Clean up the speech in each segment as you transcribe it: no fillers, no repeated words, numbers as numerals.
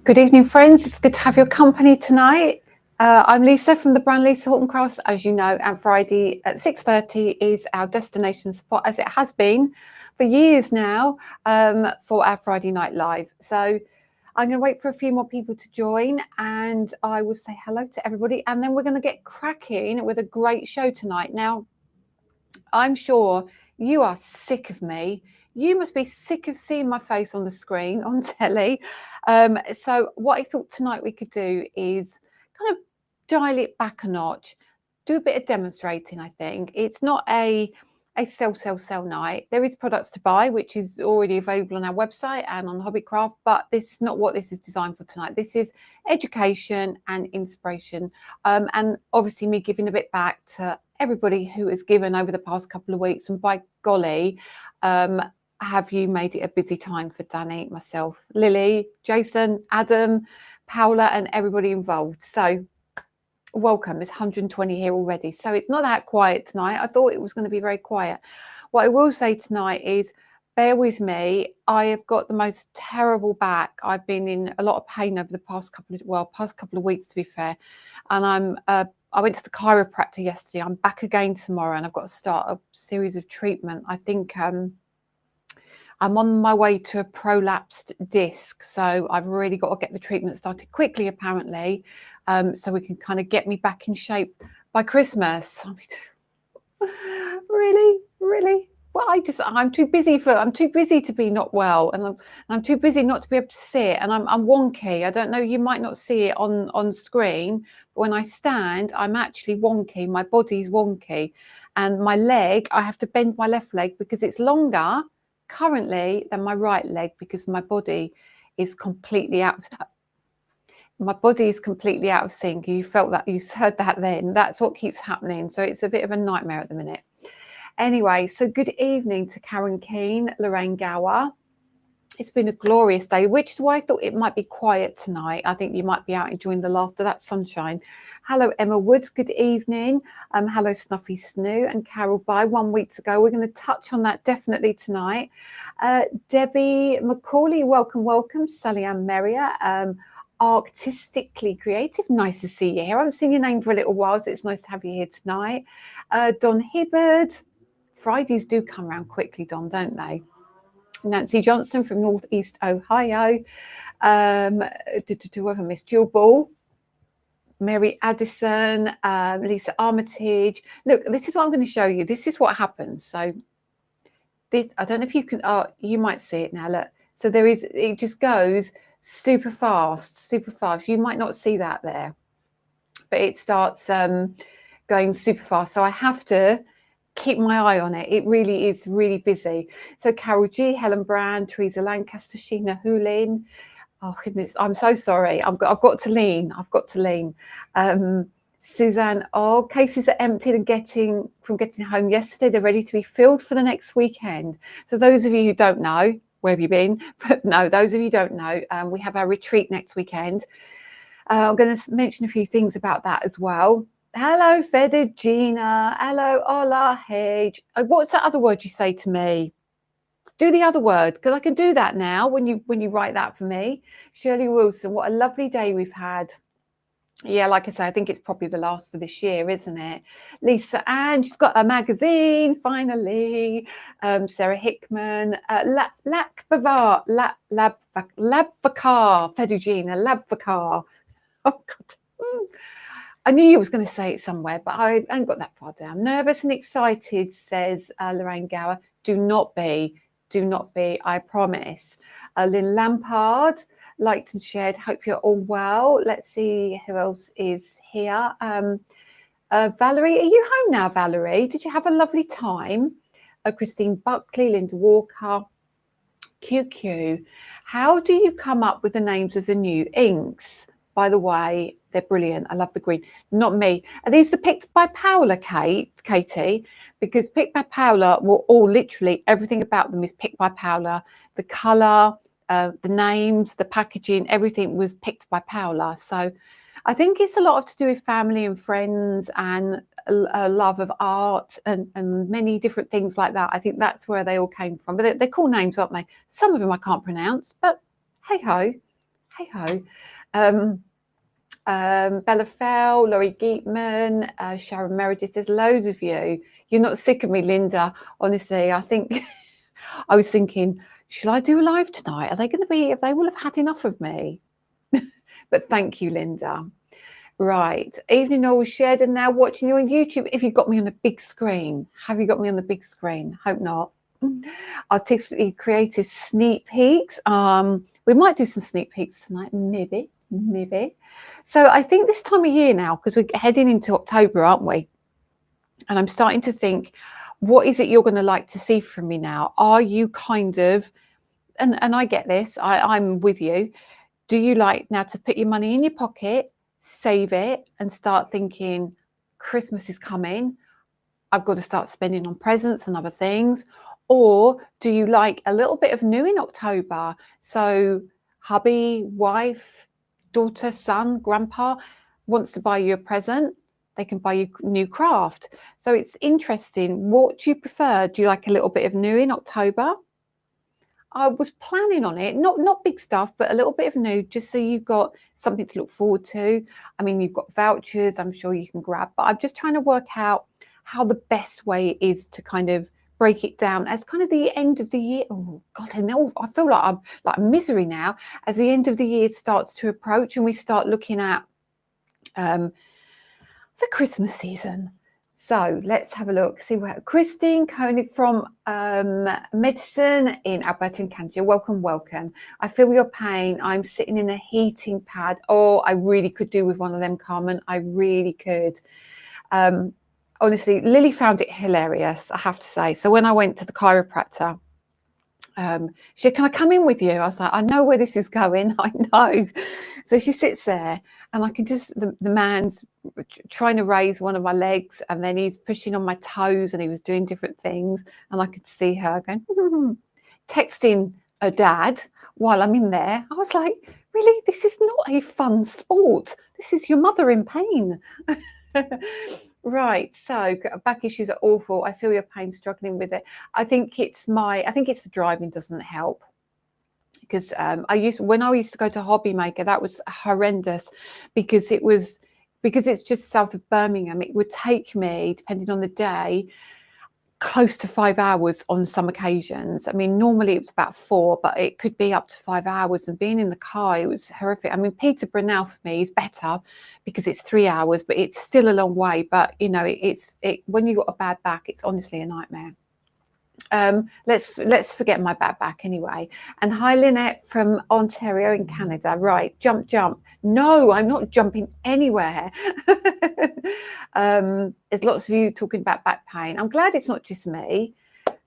Good evening, friends. It's good to have your company tonight. I'm Lisa from the brand Lisa Horton Crafts, as you know, and Friday at 6:30 is our destination spot, as it has been for years now, for our Friday night live. So I'm going to wait for a few more people to join, and I will say hello to everybody, and then we're going to get cracking with a great show tonight. Now, I'm sure you are sick of me. You must be sick of seeing my face on the screen on telly. So what I thought tonight we could do is kind of dial it back a notch, do a bit of demonstrating. I think it's not a sell night. There is products to buy, which is already available on our website and on Hobbycraft, but this is not what this is designed for tonight. This is education and inspiration, and obviously me giving a bit back to everybody who has given over the past couple of weeks. And by golly, have you made it a busy time for Danny, myself, Lily, Jason, Adam, Paola, and everybody involved. So welcome. It's 120 here already. So it's not that quiet tonight. I thought it was going to be very quiet. What I will say tonight is, bear with me. I have got the most terrible back. I've been in a lot of pain over the past couple of weeks, to be fair. And I went to the chiropractor yesterday. I'm back again tomorrow, and I've got to start a series of treatment. I think I'm on my way to a prolapsed disc, so I've really got to get the treatment started quickly, apparently, so we can kind of get me back in shape by Christmas. I mean, really. Well, I'm too busy to be not well, and I'm too busy not to be able to sit, and I'm wonky. I don't know, you might not see it on screen, but when I stand, I'm actually wonky. My body's wonky, and my leg, I have to bend my left leg because it's longer currently than my right leg, because my body is completely out of sync. You felt that, you heard that then. That's what keeps happening. So it's a bit of a nightmare at the minute. Anyway, so good evening to Karen Keane, Lorraine Gower. It's been a glorious day, which is why I thought it might be quiet tonight. I think you might be out enjoying the last of that sunshine. Hello, Emma Woods. Good evening. Hello, Snuffy Snoo and Carol By 1 week ago. We're going to touch on that definitely tonight. Debbie McCauley, welcome. Sally Ann Merrier, Artistically Creative. Nice to see you here. I haven't seen your name for a little while, so it's nice to have you here tonight. Don Hibbard. Fridays do come around quickly, Don, don't they? Nancy Johnson from Northeast Ohio. Whoever missed, Jill Ball, Mary Addison, Lisa Armitage. Look, this is what I'm going to show you. This is what happens. So this, I don't know if you can, you might see it now. Look, so it just goes super fast. You might not see that there, but it starts going super fast. So I have to keep my eye on it. It really is really busy. So Carol G, Helen Brand, Teresa Lancaster, Sheena Hoolin. Oh goodness, I'm so sorry. I've got to lean. Suzanne, cases are emptied and getting home yesterday. They're ready to be filled for the next weekend. So those of you who don't know, where have you been? But no, those of you who don't know, we have our retreat next weekend. I'm going to mention a few things about that as well. Hello, Fedegina. Hello, Ola Hage. What's that other word you say to me? Do the other word, because I can do that now when you write that for me. Shirley Wilson, what a lovely day we've had. Yeah, like I say, I think it's probably the last for this year, isn't it? Lisa Ann, she's got a magazine, finally. Sarah Hickman, Labvacar, Fedugina, Labvacar. Oh, God. I knew I was going to say it somewhere, but I ain't got that far down. Nervous and excited, says Lorraine Gower. Do not be, I promise. Lynn Lampard, liked and shared. Hope you're all well. Let's see who else is here. Valerie, are you home now, Valerie? Did you have a lovely time? Christine Buckley, Linda Walker, QQ. How do you come up with the names of the new inks? By the way, they're brilliant. I love the green. Not me. Are these the picked by Paola, Katie? Because picked by Paola, well, all literally everything about them is picked by Paola. The colour, the names, the packaging, everything was picked by Paola. So I think it's a lot to do with family and friends and a love of art and many different things like that. I think that's where they all came from. But they're cool names, aren't they? Some of them I can't pronounce, but hey ho. hey ho. Bella Fell, Laurie Geetman, Sharon Meredith, there's loads of you. You're not sick of me, Linda. Honestly, I think I was thinking, shall I do a live tonight? Are they going to be, if they will have had enough of me? But thank you, Linda. Right. Evening all shared and now watching you on YouTube. If you've got me on a big screen, have you got me on the big screen? Hope not. Artistically creative sneak peeks. We might do some sneak peeks tonight, maybe. So I think this time of year now, because we're heading into October, aren't we? And I'm starting to think, what is it you're going to like to see from me now? Are you kind of, and I get this, I'm with you. Do you like now to put your money in your pocket, save it, and start thinking, Christmas is coming, I've got to start spending on presents and other things? Or do you like a little bit of new in October? So hubby, wife, daughter, son, grandpa wants to buy you a present, they can buy you new craft. So it's interesting. What do you prefer? Do you like a little bit of new in October? I was planning on it, not big stuff, but a little bit of new, just so you've got something to look forward to. I mean, you've got vouchers, I'm sure you can grab, but I'm just trying to work out how the best way is to kind of break it down as kind of the end of the year. Oh God, I feel like I'm like misery now as the end of the year starts to approach and we start looking at the Christmas season. So let's have a look, see where Christine Koenig from Medicine in Alberta in Canada. Welcome. I feel your pain. I'm sitting in a heating pad. Oh, I really could do with one of them, Carmen. I really could. Honestly, Lily found it hilarious, I have to say. So when I went to the chiropractor, she said, can I come in with you? I was like, I know where this is going. I know. So she sits there and I can just, the man's trying to raise one of my legs and then he's pushing on my toes and he was doing different things. And I could see her going, texting her dad while I'm in there. I was like, really, this is not a fun sport. This is your mother in pain. Right, so back issues are awful. I feel your pain, struggling with it. I think it's the driving doesn't help, because when I used to go to Hobby Maker, that was horrendous, because it's just south of Birmingham. It would take me, depending on the day, close to 5 hours on some occasions. I mean, normally it was about 4, but it could be up to 5 hours. And being in the car, it was horrific. I mean, Peterborough now for me is better because it's 3 hours, but it's still a long way. But you know, when you've got a bad back, it's honestly a nightmare. Let's forget my bad back anyway. And hi, Lynette from Ontario in Canada. Right, jump. No, I'm not jumping anywhere. There's lots of you talking about back pain. I'm glad it's not just me.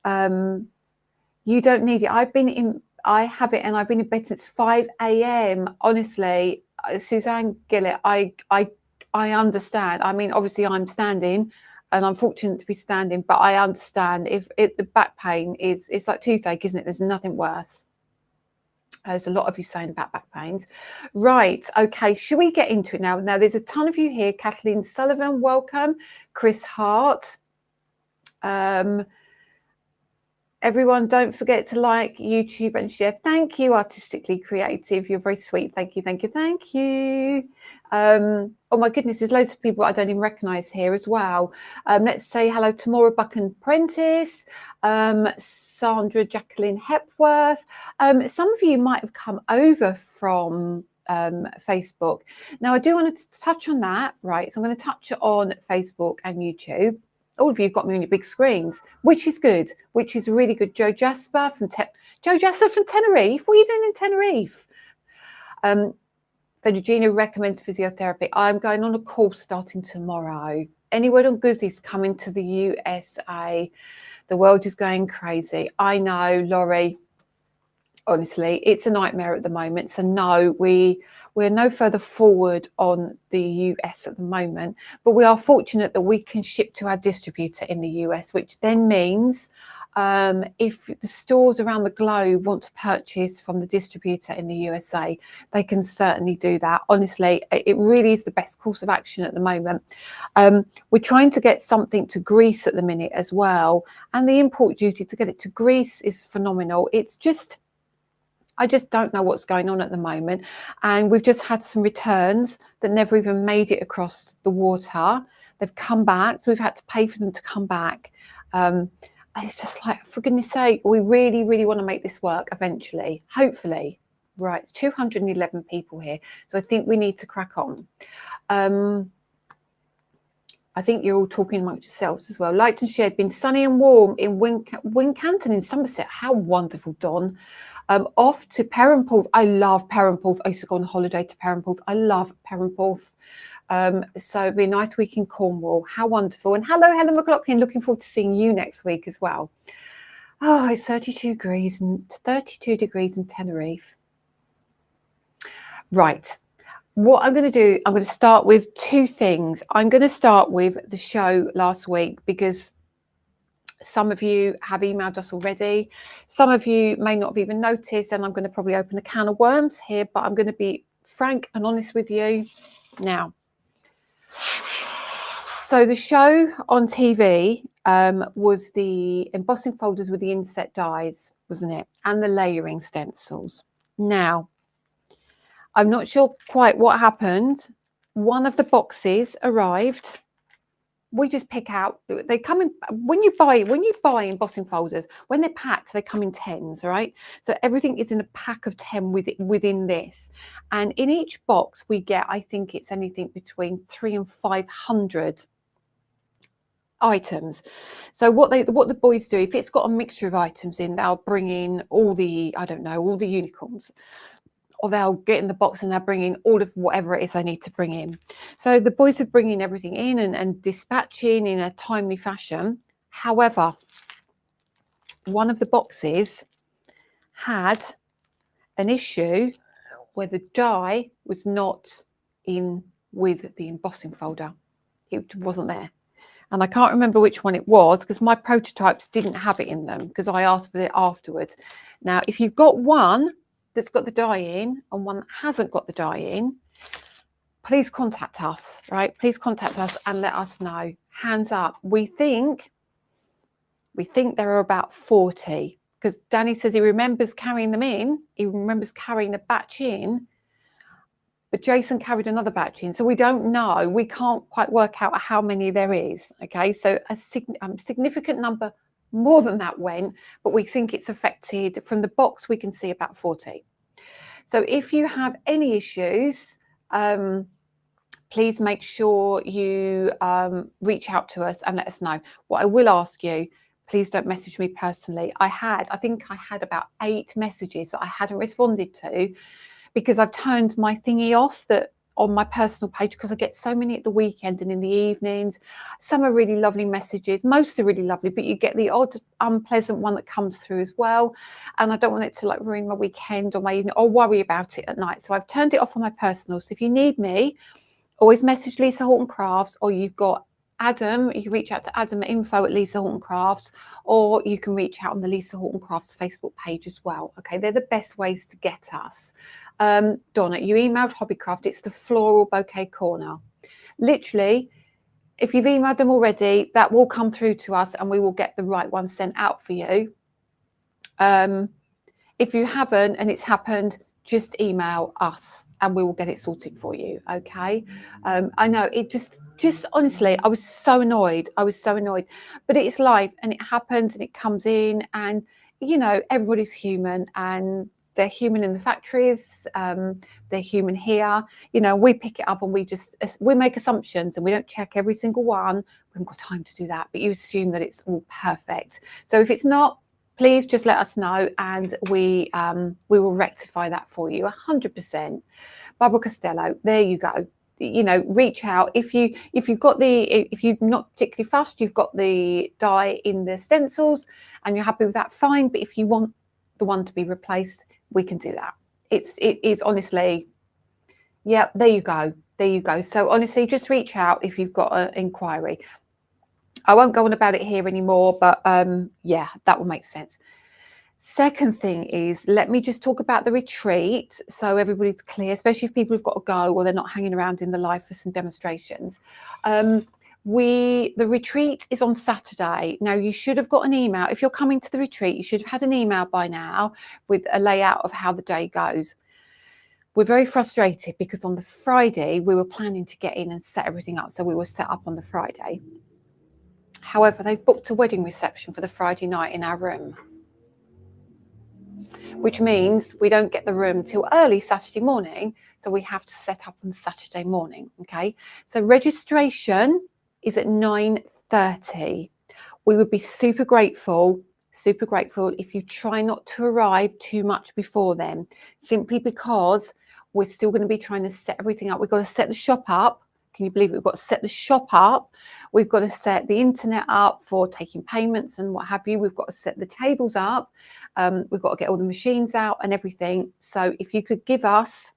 You don't need it. I have it, and I've been in bed since 5 a.m. Honestly, Suzanne Gillett, I understand. I mean, obviously I'm standing and I'm fortunate to be standing, but I understand if the back pain it's like toothache, isn't it? There's nothing worse. There's a lot of you saying about back pains. Right, okay, should we get into it now? Now, there's a ton of you here. Kathleen Sullivan, welcome. Chris Hart. Everyone, don't forget to like YouTube and share. Thank you, Artistically Creative. You're very sweet. Thank you. Oh my goodness, there's loads of people I don't even recognise here as well. Let's say hello to Maura Buchan-Prentice, Sandra Jacqueline Hepworth. Some of you might have come over from Facebook. Now, I do want to touch on that, right? So I'm going to touch on Facebook and YouTube. All of you have got me on your big screens, which is good, which is really good. Joe Jasper from Tenerife. What are you doing in Tenerife? Fedegina recommends physiotherapy. I'm going on a course starting tomorrow. Any word on Guzzi's coming to the USA? The world is going crazy. I know, Laurie. Honestly, it's a nightmare at the moment. So no, we're no further forward on the US at the moment, but we are fortunate that we can ship to our distributor in the US, which then means if the stores around the globe want to purchase from the distributor in the USA, they can certainly do that. Honestly, it really is the best course of action at the moment. We're trying to get something to Greece at the minute as well, and the import duty to get it to Greece is phenomenal. It's just I just don't know what's going on at the moment. And we've just had some returns that never even made it across the water. They've come back, so we've had to pay for them to come back. And it's just like, for goodness sake, we really, really want to make this work eventually, hopefully. Right, it's 211 people here, so I think we need to crack on. I think you're all talking amongst yourselves as well. Liked and shared, been sunny and warm in Wincanton in Somerset. How wonderful, Don. Off to Perranporth. I love Perranporth. I used to go on holiday to Perranporth. I love Perranporth. So it'd be a nice week in Cornwall. How wonderful. And hello, Helen McLaughlin. Looking forward to seeing you next week as well. Oh, it's 32 degrees and 32 degrees in Tenerife. Right. What I'm going to do, I'm going to start with two things. I'm going to start with the show last week because some of you have emailed us already. Some of you may not have even noticed, and I'm going to probably open a can of worms here, but I'm going to be frank and honest with you now. So the show on TV was the embossing folders with the inset dies, wasn't it? And the layering stencils. Now, I'm not sure quite what happened. One of the boxes arrived. We just pick out, they come in, when you buy embossing folders, when they're packed, they come in 10s, right? So everything is in a pack of 10 within this. And in each box we get, I think it's anything between 300 and 500 items. So what the boys do, if it's got a mixture of items in, they'll bring in all the, I don't know, all the unicorns. Or they'll get in the box and they'll bring in all of whatever it is they need to bring in. So the boys are bringing everything in and dispatching in a timely fashion. However, one of the boxes had an issue where the die was not in with the embossing folder. It wasn't there. And I can't remember which one it was because my prototypes didn't have it in them because I asked for it afterwards. Now, if you've got one that's got the die in and one that hasn't got the die in, please contact us, right? Please contact us and let us know. Hands up. We think there are about 40 because Danny says he remembers carrying them in. He remembers carrying a batch in, but Jason carried another batch in. So we don't know. We can't quite work out how many there is. Okay, so a significant number more than that went, but we think it's affected. From the box, we can see about 40. So if you have any issues, please make sure you reach out to us and let us know. What I will ask you, please don't message me personally. I think I had about 8 messages that I hadn't responded to because I've turned my thingy off that on my personal page because I get so many at the weekend and in the evenings. Some are really lovely messages. Most are really lovely, but you get the odd unpleasant one that comes through as well. And I don't want it to like ruin my weekend or my evening or worry about it at night. So I've turned it off on my personal. So if you need me, always message Lisa Horton Crafts, or you've got Adam, you can reach out to Adam at info@Lisa Horton Crafts, or you can reach out on the Lisa Horton Crafts Facebook page as well. Okay, they're the best ways to get us. Donna, you emailed Hobbycraft, it's the floral bouquet corner. Literally, if you've emailed them already, that will come through to us and we will get the right one sent out for you. If you haven't and it's happened, just email us and we will get it sorted for you. Okay. I know it just honestly, I was so annoyed. But it's life and it happens and it comes in, and you know, everybody's human and they're human in the factories, they're human here. You know, we pick it up and we make assumptions and we don't check every single one. We haven't got time to do that, but you assume that it's all perfect. So if it's not, please just let us know and we will rectify that for you 100%. Barbara Costello, there you go. You know, reach out if you're not particularly fussed, you've got the die in the stencils and you're happy with that, fine. But if you want the one to be replaced, we can do that. It is honestly, yeah, there you go. So honestly, just reach out if you've got an inquiry. I won't go on about it here anymore, but yeah, that will make sense. Second thing is, let me just talk about the retreat so everybody's clear, especially if people have got to go or they're not hanging around in the live for some demonstrations. The retreat is on Saturday. Now, you should have got an email. If you're coming to the retreat, you should have had an email by now with a layout of how the day goes. We're very frustrated because on the Friday, we were planning to get in and set everything up. So we were set up on the Friday. However, they've booked a wedding reception for the Friday night in our room, which means we don't get the room till early Saturday morning. So we have to set up on Saturday morning. Okay. So registration is at 9:30. We would be super grateful if you try not to arrive too much before then, simply because we're still going to be trying to set everything up. We've got to set the shop up. Can you believe it? We've got to set the shop up. We've got to set the internet up for taking payments and what have you. We've got to set the tables up. We've got to get all the machines out and everything. So if you could give us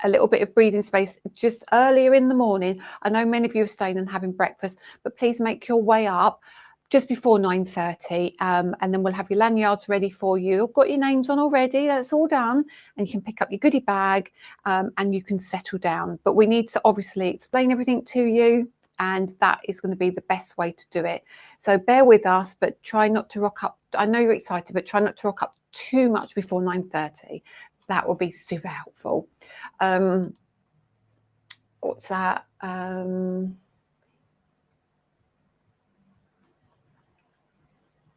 a little bit of breathing space just earlier in the morning. I know many of you are staying and having breakfast, but please make your way up just before 9:30, and then we'll have your lanyards ready for you. I've got your names on already. That's all done, and you can pick up your goodie bag, and you can settle down. But we need to obviously explain everything to you, and that is going to be the best way to do it. So bear with us, but try not to rock up. I know you're excited, but try not to rock up too much before 9:30. That will be super helpful. What's that?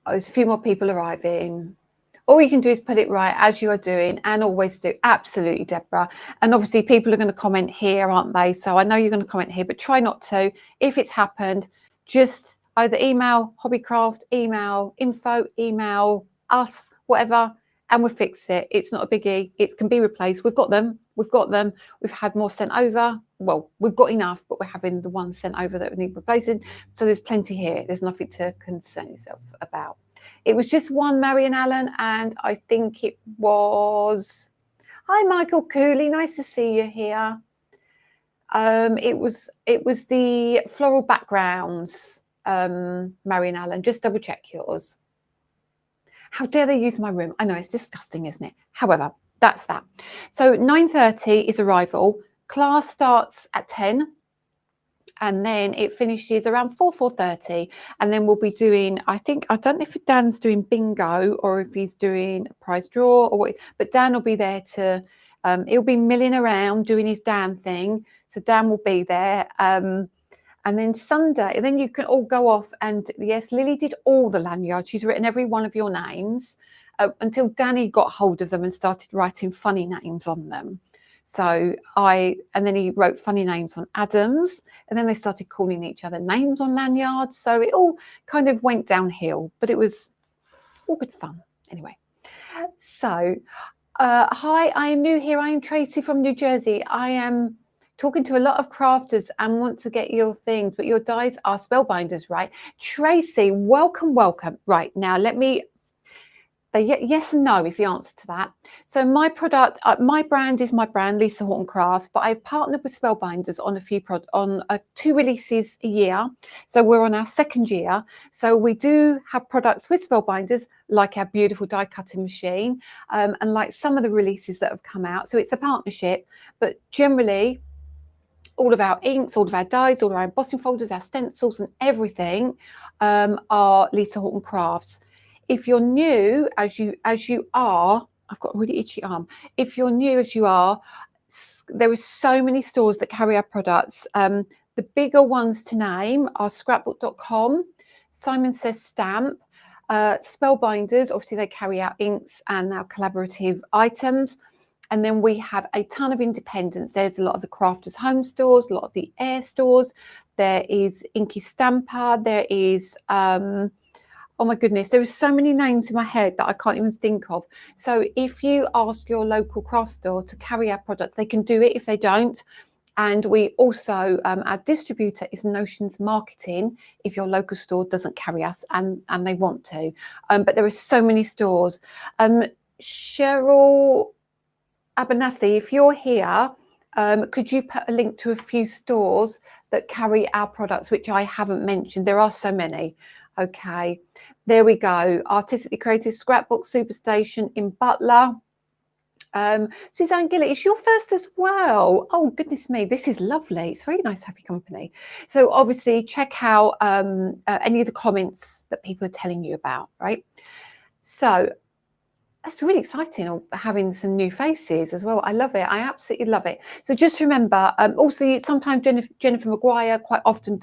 There's a few more people arriving. All you can do is put it right as you are doing, and always do. Absolutely, Deborah. And obviously people are going to comment here, aren't they? So I know you're going to comment here, but try not to. If it's happened, just either email Hobbycraft, email info, email us, whatever, and we'll fix it. It's not a biggie. It can be replaced. We've got them. We've had more sent over. Well, we've got enough, but we're having the ones sent over that we need replacing. So there's plenty here. There's nothing to concern yourself about. It was just one, Marion Allen, and I think it was... Hi, Michael Cooley. Nice to see you here. It was the floral backgrounds, Marion Allen. Just double check yours. How dare they use my room? I know, it's disgusting, isn't it? However, that's that. So 9:30 is arrival. Class starts at 10, and then it finishes around 4:30. And then we'll be doing, I don't know if Dan's doing bingo or if he's doing a prize draw or what, but Dan will be there to, he'll be milling around doing his Dan thing. So Dan will be there. And then Sunday, and then you can all go off and, yes, Lily did all the lanyards. She's written every one of your names until Danny got hold of them and started writing funny names on them. So and then he wrote funny names on Adams, and then they started calling each other names on lanyards. So it all kind of went downhill, but it was all good fun. Anyway, so hi, I am new here. I am Tracy from New Jersey. I am talking to a lot of crafters and want to get your things, but your dies are spellbinders, right? Tracy, welcome. Right, now let me... yes and no is the answer to that. So my product, my brand is my brand, Lisa Horton Crafts, but I've partnered with Spellbinders on a few on 2 releases a year. So we're on our 2nd year. So we do have products with Spellbinders, like our beautiful die cutting machine, and like some of the releases that have come out. So it's a partnership, but generally all of our inks, all of our dies, all of our embossing folders, our stencils and everything are Lisa Horton Crafts. If you're new, as you are, I've got a really itchy arm. If you're new as you are, there are so many stores that carry our products. The bigger ones to name are scrapbook.com, Simon Says Stamp, Spellbinders. Obviously, they carry out inks and our collaborative items. And then we have a ton of independents. There's a lot of the Crafters Home stores, a lot of the Air stores. There is Inky Stamper. There is... oh my goodness, there are so many names in my head that I can't even think of. So if you ask your local craft store to carry our products, they can do it if they don't. And we also, our distributor is Notions Marketing if your local store doesn't carry us and they want to. But there are so many stores. Cheryl Abernathy, if you're here, could you put a link to a few stores that carry our products, which I haven't mentioned? There are so many. Okay, there we go. Artistically Creative Scrapbook Superstation in Butler. Suzanne Gillett, it's your first as well. Oh, goodness me, this is lovely. It's very nice to have your company. So obviously check out any of the comments that people are telling you about, right? So that's really exciting, having some new faces as well. I love it. I absolutely love it. So just remember, also sometimes Jennifer Maguire quite often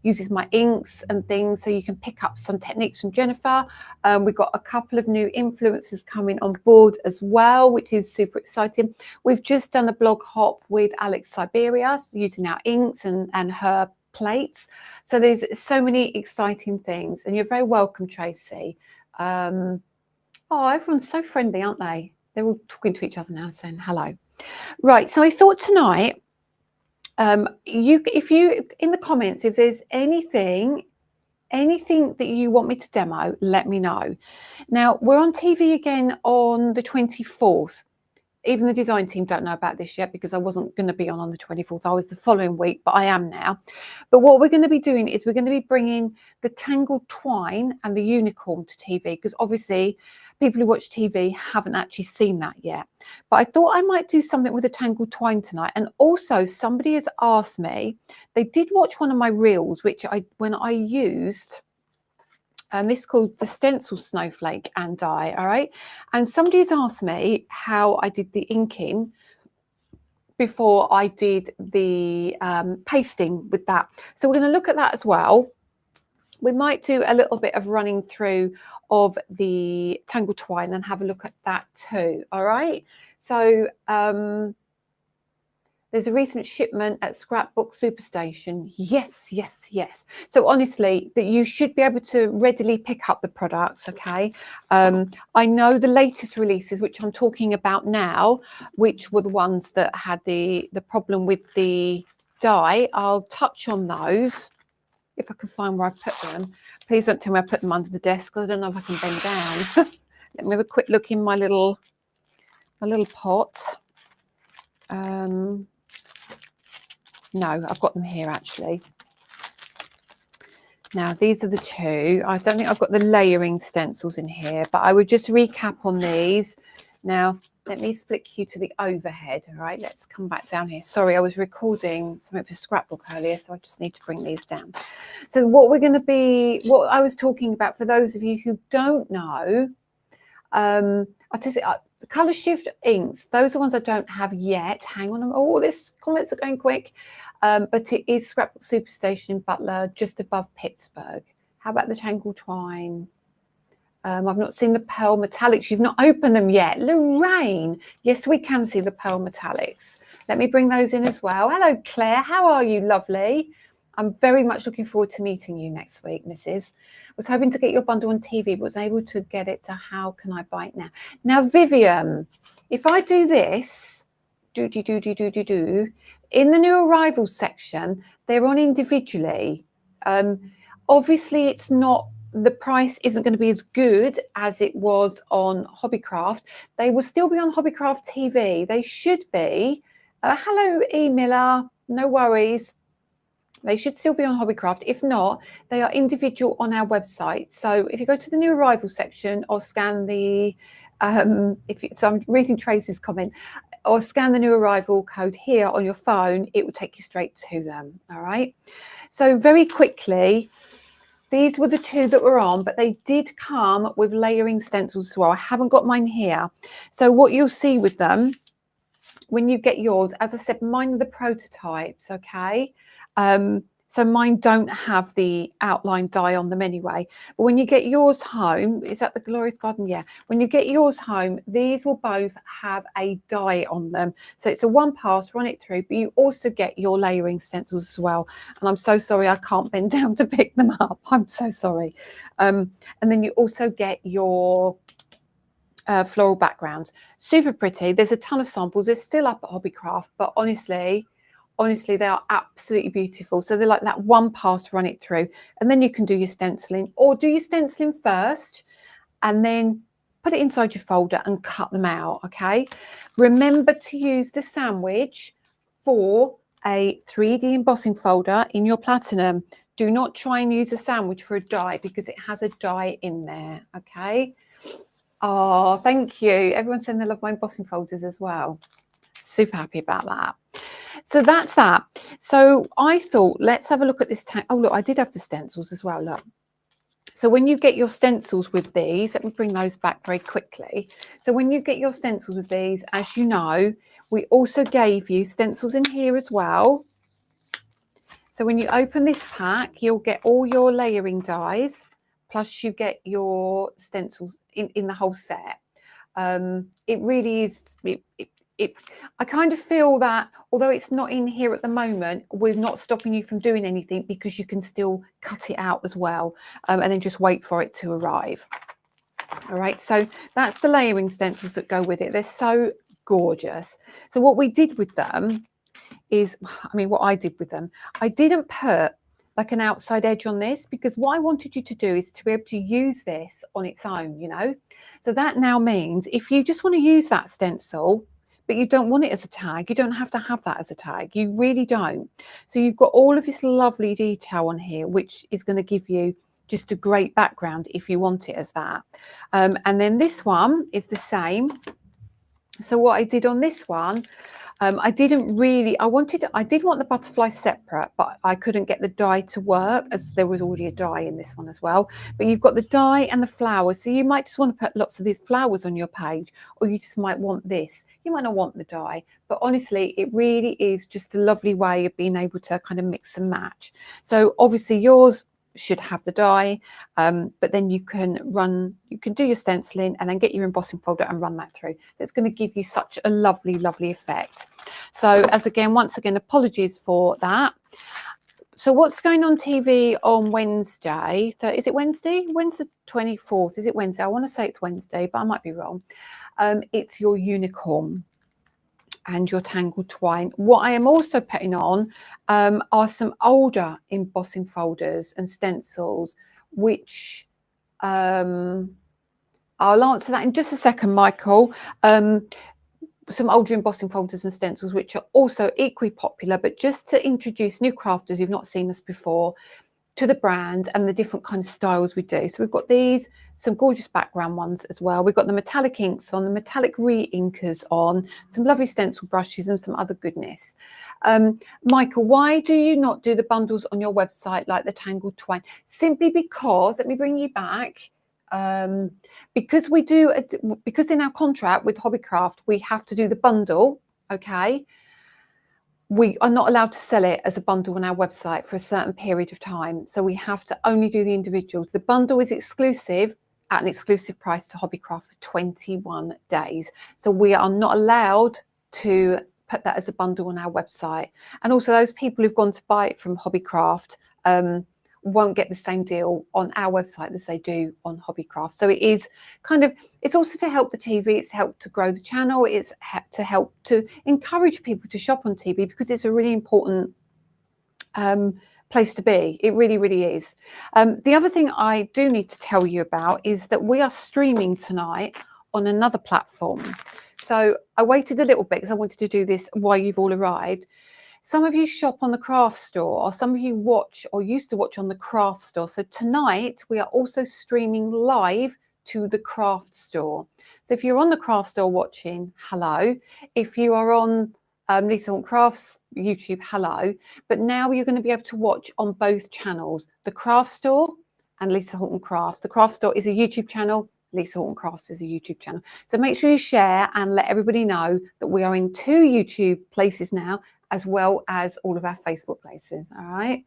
uses my inks and things, so you can pick up some techniques from Jennifer. We've got a couple of new influencers coming on board as well, which is super exciting. We've just done a blog hop with Alex Siberia using our inks and her plates. So there's so many exciting things, and you're very welcome, Tracy. Oh, everyone's so friendly, aren't they? They're all talking to each other now, saying hello. Right, so I thought tonight, if you in the comments, if there's anything that you want me to demo, let me know. Now, we're on TV again on the 24th. Even the design team don't know about this yet because I wasn't going to be on the 24th. I was the following week, but I am now. But what we're going to be doing is we're going to be bringing the tangled twine and the unicorn to TV, because obviously people who watch TV haven't actually seen that yet. But I thought I might do something with the tangled twine tonight. And also somebody has asked me, they did watch one of my reels, when I used... and this is called the stencil snowflake and die. All right, and somebody has asked me how I did the inking before I did the pasting with that. So we're going to look at that as well. We might do a little bit of running through of the tangled twine and have a look at that too. All right, so there's a recent shipment at Scrapbook Superstation. Yes, yes, yes. So honestly, that you should be able to readily pick up the products, okay? I know the latest releases, which I'm talking about now, which were the ones that had the problem with the die. I'll touch on those if I can find where I put them. Please don't tell me I put them under the desk. I don't know if I can bend down. Let me have a quick look in my little pot. No, I've got them here actually. Now these are the two. I don't think I've got the layering stencils in here, but I would just recap on these. Now let me flick you to the overhead. All right, let's come back down here. Sorry, I was recording something for Scrapbook earlier, so I just need to bring these down. So what I was talking about, for those of you who don't know, I'll tell you, the colour shift inks, those are the ones I don't have yet. Hang on. Oh, these comments are going quick. But it is Scrapbook Superstation in Butler, just above Pittsburgh. How about the tangled twine? I've not seen the pearl metallics. You've not opened them yet. Lorraine. Yes, we can see the pearl metallics. Let me bring those in as well. Hello, Claire. How are you? Lovely. I'm very much looking forward to meeting you next week, Mrs. Was hoping to get your bundle on TV, but was able to get it to how can I buy it now? Now, Vivian, if I do this, in the new arrivals section, they're on individually. Obviously, it's not, the price isn't going to be as good as it was on Hobbycraft. They will still be on Hobbycraft TV. They should be. Hello, E. Miller. No worries. They should still be on Hobbycraft. If not, they are individual on our website. So if you go to the new arrival section or scan the, so I'm reading Tracy's comment, or scan the new arrival code here on your phone, it will take you straight to them. All right. So very quickly, these were the two that were on, but they did come with layering stencils as well. I haven't got mine here. So what you'll see with them when you get yours, as I said, mine are the prototypes, okay? So mine don't have the outline die on them anyway. But when you get yours home, is that the Glorious Garden? Yeah. When you get yours home, these will both have a die on them. So it's a one pass, run it through, but you also get your layering stencils as well. And I'm so sorry I can't bend down to pick them up. I'm so sorry. And then you also get your floral backgrounds. Super pretty. There's a ton of samples. They're still up at Hobbycraft, but honestly, they are absolutely beautiful. So they're like that one pass, run it through, and then you can do your stenciling, or do your stenciling first and then put it inside your folder and cut them out. Okay, remember to use the sandwich for a 3D embossing folder in your platinum. Do not try and use a sandwich for a die because it has a die in there. Okay, Oh, thank you. Everyone's saying they love my embossing folders as well. Super happy about that. So that's that. So I thought, let's have a look at this tag. Oh, look, I did have the stencils as well. Look. So when you get your stencils with these, let me bring those back very quickly. So when you get your stencils with these, as you know, we also gave you stencils in here as well. So when you open this pack, you'll get all your layering dies, plus you get your stencils in the whole set. It really is, I kind of feel that although it's not in here at the moment, we're not stopping you from doing anything because you can still cut it out as well, and then just wait for it to arrive. All right, so that's the layering stencils that go with it. They're so gorgeous. So what we did with them is, I mean, what I did with them, I didn't put like an outside edge on this, because what I wanted you to do is to be able to use this on its own, you know. So that now means if you just want to use that stencil, but you don't want it as a tag, you don't have to have that as a tag. You really don't. So you've got all of this lovely detail on here, which is going to give you just a great background if you want it as that. And then this one is the same. So what I did on this one, I didn't really, I did want the butterfly separate, but I couldn't get the die to work as there was already a die in this one as well. But you've got the die and the flowers. So you might just want to put lots of these flowers on your page, or you just might want this. You might not want the die, but honestly, it really is just a lovely way of being able to kind of mix and match. So obviously yours should have the die, but then you can do your stenciling and then get your embossing folder and run that through. It's going to give you such a lovely effect. So once again, apologies for that. So what's going on TV on Wednesday? Is it Wednesday? When's the 24th? Is it Wednesday? I want to say it's Wednesday, but I might be wrong. It's your unicorn and your tangled twine. What I am also putting on are some older embossing folders and stencils, which I'll answer that in just a second, Michael. Some older embossing folders and stencils, which are also equally popular, but just to introduce new crafters who've not seen us before to the brand and the different kind of styles we do. So we've got these, some gorgeous background ones as well. We've got the metallic inks on, the metallic re-inkers on, some lovely stencil brushes and some other goodness. Michael, why do you not do the bundles on your website like the tangled twine? Simply because, let me bring you back, because in our contract with Hobbycraft, we have to do the bundle, okay? We are not allowed to sell it as a bundle on our website for a certain period of time. So we have to only do the individuals. The bundle is exclusive at an exclusive price to Hobbycraft for 21 days. So we are not allowed to put that as a bundle on our website. And also those people who've gone to buy it from Hobbycraft won't get the same deal on our website as they do on Hobbycraft. So it is it's also to help the TV, it's to help to grow the channel, it's to help to encourage people to shop on TV, because it's a really important place to be. It really is. The other thing I do need to tell you about is that we are streaming tonight on another platform. So I waited a little bit because I wanted to do this while you've all arrived. Some of you shop on the craft store, or some of you watch or used to watch on the craft store. So tonight we are also streaming live to the craft store. So if you're on the craft store watching, hello. If you are on Lisa Horton Crafts YouTube, hello. But now you're going to be able to watch on both channels, the craft store and Lisa Horton Crafts. The craft store is a YouTube channel. Lisa Horton Crafts is a YouTube channel. So make sure you share and let everybody know that we are in 2 YouTube places now, as well as all of our Facebook places. All right.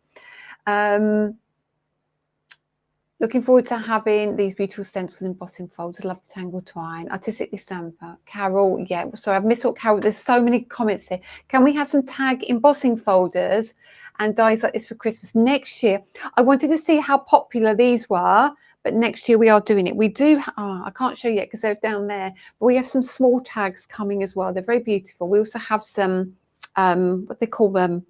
Looking forward to having these beautiful stencils and embossing folders. Love the tangled twine. Artistically stamper. Carol, yeah. Sorry, I've missed out Carol. There's so many comments here. Can we have some tag embossing folders and dies like this for Christmas next year? I wanted to see how popular these were, but next year we are doing it. We do, I can't show you yet because they're down there, but we have some small tags coming as well. They're very beautiful. We also have some, what they call them,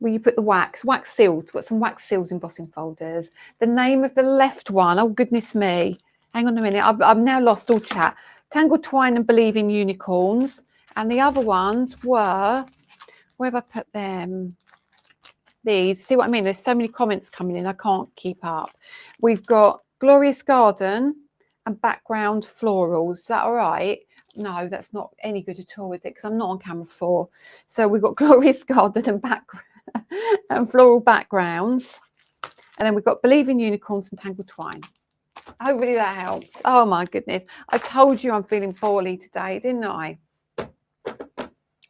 where you put the wax seals. We've got some wax seals embossing folders. The name of the left one, oh goodness me, hang on a minute, I've now lost all chat. Tangled Twine and Believe in Unicorns. And the other ones were, where have I put them? These, see what I mean? There's so many comments coming in, I can't keep up. We've got Glorious Garden and background florals. Is that all right? No, that's not any good at all, is it? Because I'm not on camera 4. So we've got Glorious Garden and background and floral backgrounds. And then we've got Believe in Unicorns and Tangled Twine. Hopefully that helps. Oh my goodness. I told you I'm feeling poorly today, didn't I?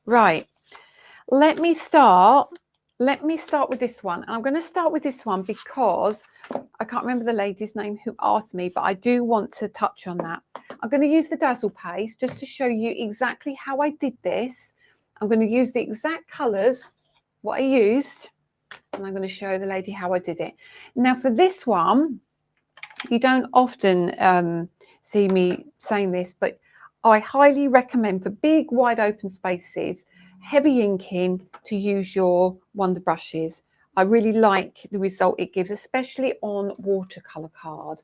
Right. Let me start with this one. I'm going to start with this one because I can't remember the lady's name who asked me, but I do want to touch on that. I'm going to use the Dazzle Paste just to show you exactly how I did this. I'm going to use the exact colours, what I used, and I'm going to show the lady how I did it. Now for this one, you don't often see me saying this, but I highly recommend for big, wide open spaces, heavy inking, to use your Wonder brushes. I really like the result it gives, especially on watercolor card.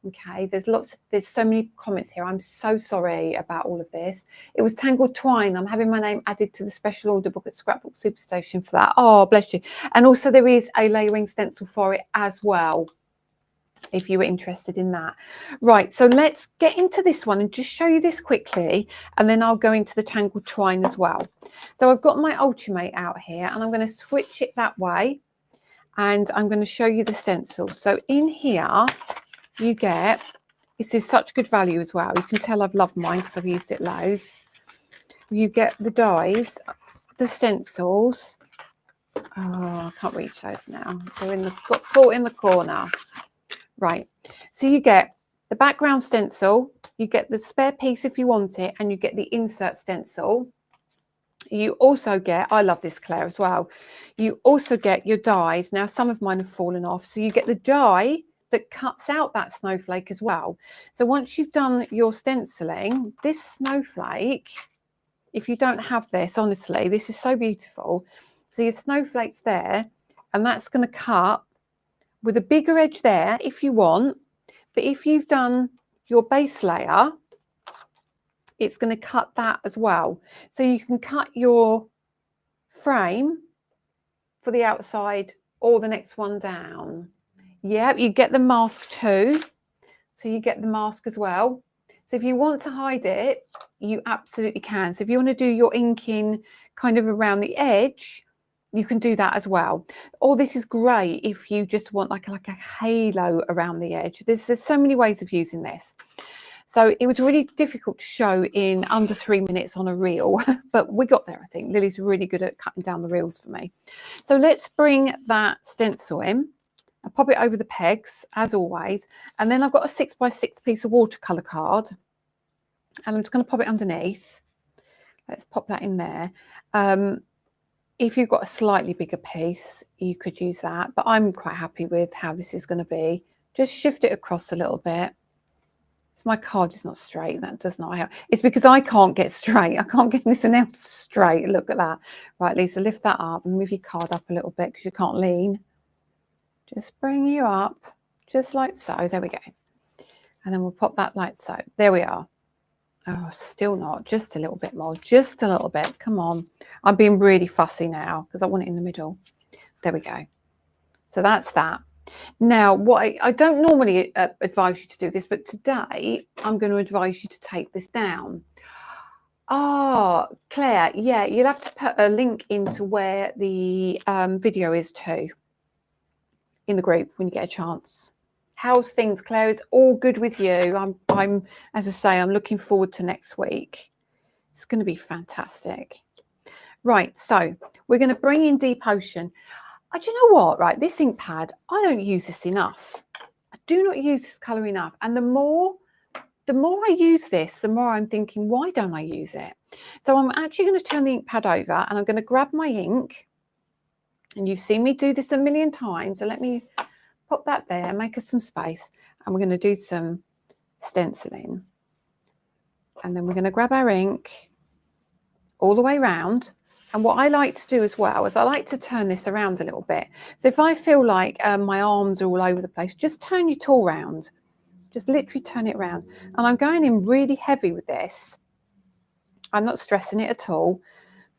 Okay, there's so many comments here. I'm so sorry about all of this. It was Tangled Twine. I'm having my name added to the special order book at Scrapbook Superstation for that. Oh, bless you. And also there is a layering stencil for it as well, if you were interested in that. Right, so let's get into this one and just show you this quickly, and then I'll go into the Tangled Twine as well. So I've got my Ultimate out here, and I'm going to switch it that way, and I'm going to show you the stencil. So in here you get, this is such good value as well. You can tell I've loved mine because I've used it loads. You get the dies, the stencils. Oh, I can't reach those now. They're caught in the corner. Right, so you get the background stencil, you get the spare piece if you want it, and you get the insert stencil. You also get, I love this Claire as well, you also get your dies. Now some of mine have fallen off, so you get the die that cuts out that snowflake as well. So once you've done your stenciling, this snowflake, if you don't have this, honestly, this is so beautiful. So your snowflake's there, and that's going to cut with a bigger edge there if you want, but if you've done your base layer, it's going to cut that as well. So you can cut your frame for the outside or the next one down. Yeah, you get the mask too. So you get the mask as well. So if you want to hide it, you absolutely can. So if you want to do your inking kind of around the edge, you can do that as well. Or this is great if you just want like a halo around the edge. There's so many ways of using this. So it was really difficult to show in under 3 minutes on a reel, but we got there, I think. Lily's really good at cutting down the reels for me. So let's bring that stencil in and pop it over the pegs, as always. And then I've got a 6x6 piece of watercolour card, and I'm just going to pop it underneath. Let's pop that in there. If you've got a slightly bigger piece, you could use that, but I'm quite happy with how this is going to be. Just shift it across a little bit. So my card is not straight. That does not help. It's because I can't get straight. I can't get anything else straight. Look at that. Right, Lisa, lift that up and move your card up a little bit because you can't lean. Just bring you up, just like so. There we go. And then we'll pop that like so. There we are. Oh, still not. Just a little bit more. Just a little bit. Come on. I'm being really fussy now because I want it in the middle. There we go. So that's that. Now, what I don't normally advise you to do this, but today I'm going to advise you to take this down. Oh, Claire, yeah, you'll have to put a link into where the video is too in the group when you get a chance. How's things, Claire? It's all good with you. I'm, as I say, I'm looking forward to next week. It's going to be fantastic. Right, so we're going to bring in Deep Ocean. Do you know what, right, this ink pad, I don't use this enough. I do not use this colour enough. And the more I use this, the more I'm thinking, why don't I use it? So I'm actually going to turn the ink pad over and I'm going to grab my ink. And you've seen me do this a million times. So let me pop that there, make us some space. And we're going to do some stenciling. And then we're going to grab our ink all the way around. And what I like to do as well is I like to turn this around a little bit. So if I feel like my arms are all over the place, just turn your tool round. Just literally turn it around. And I'm going in really heavy with this. I'm not stressing it at all.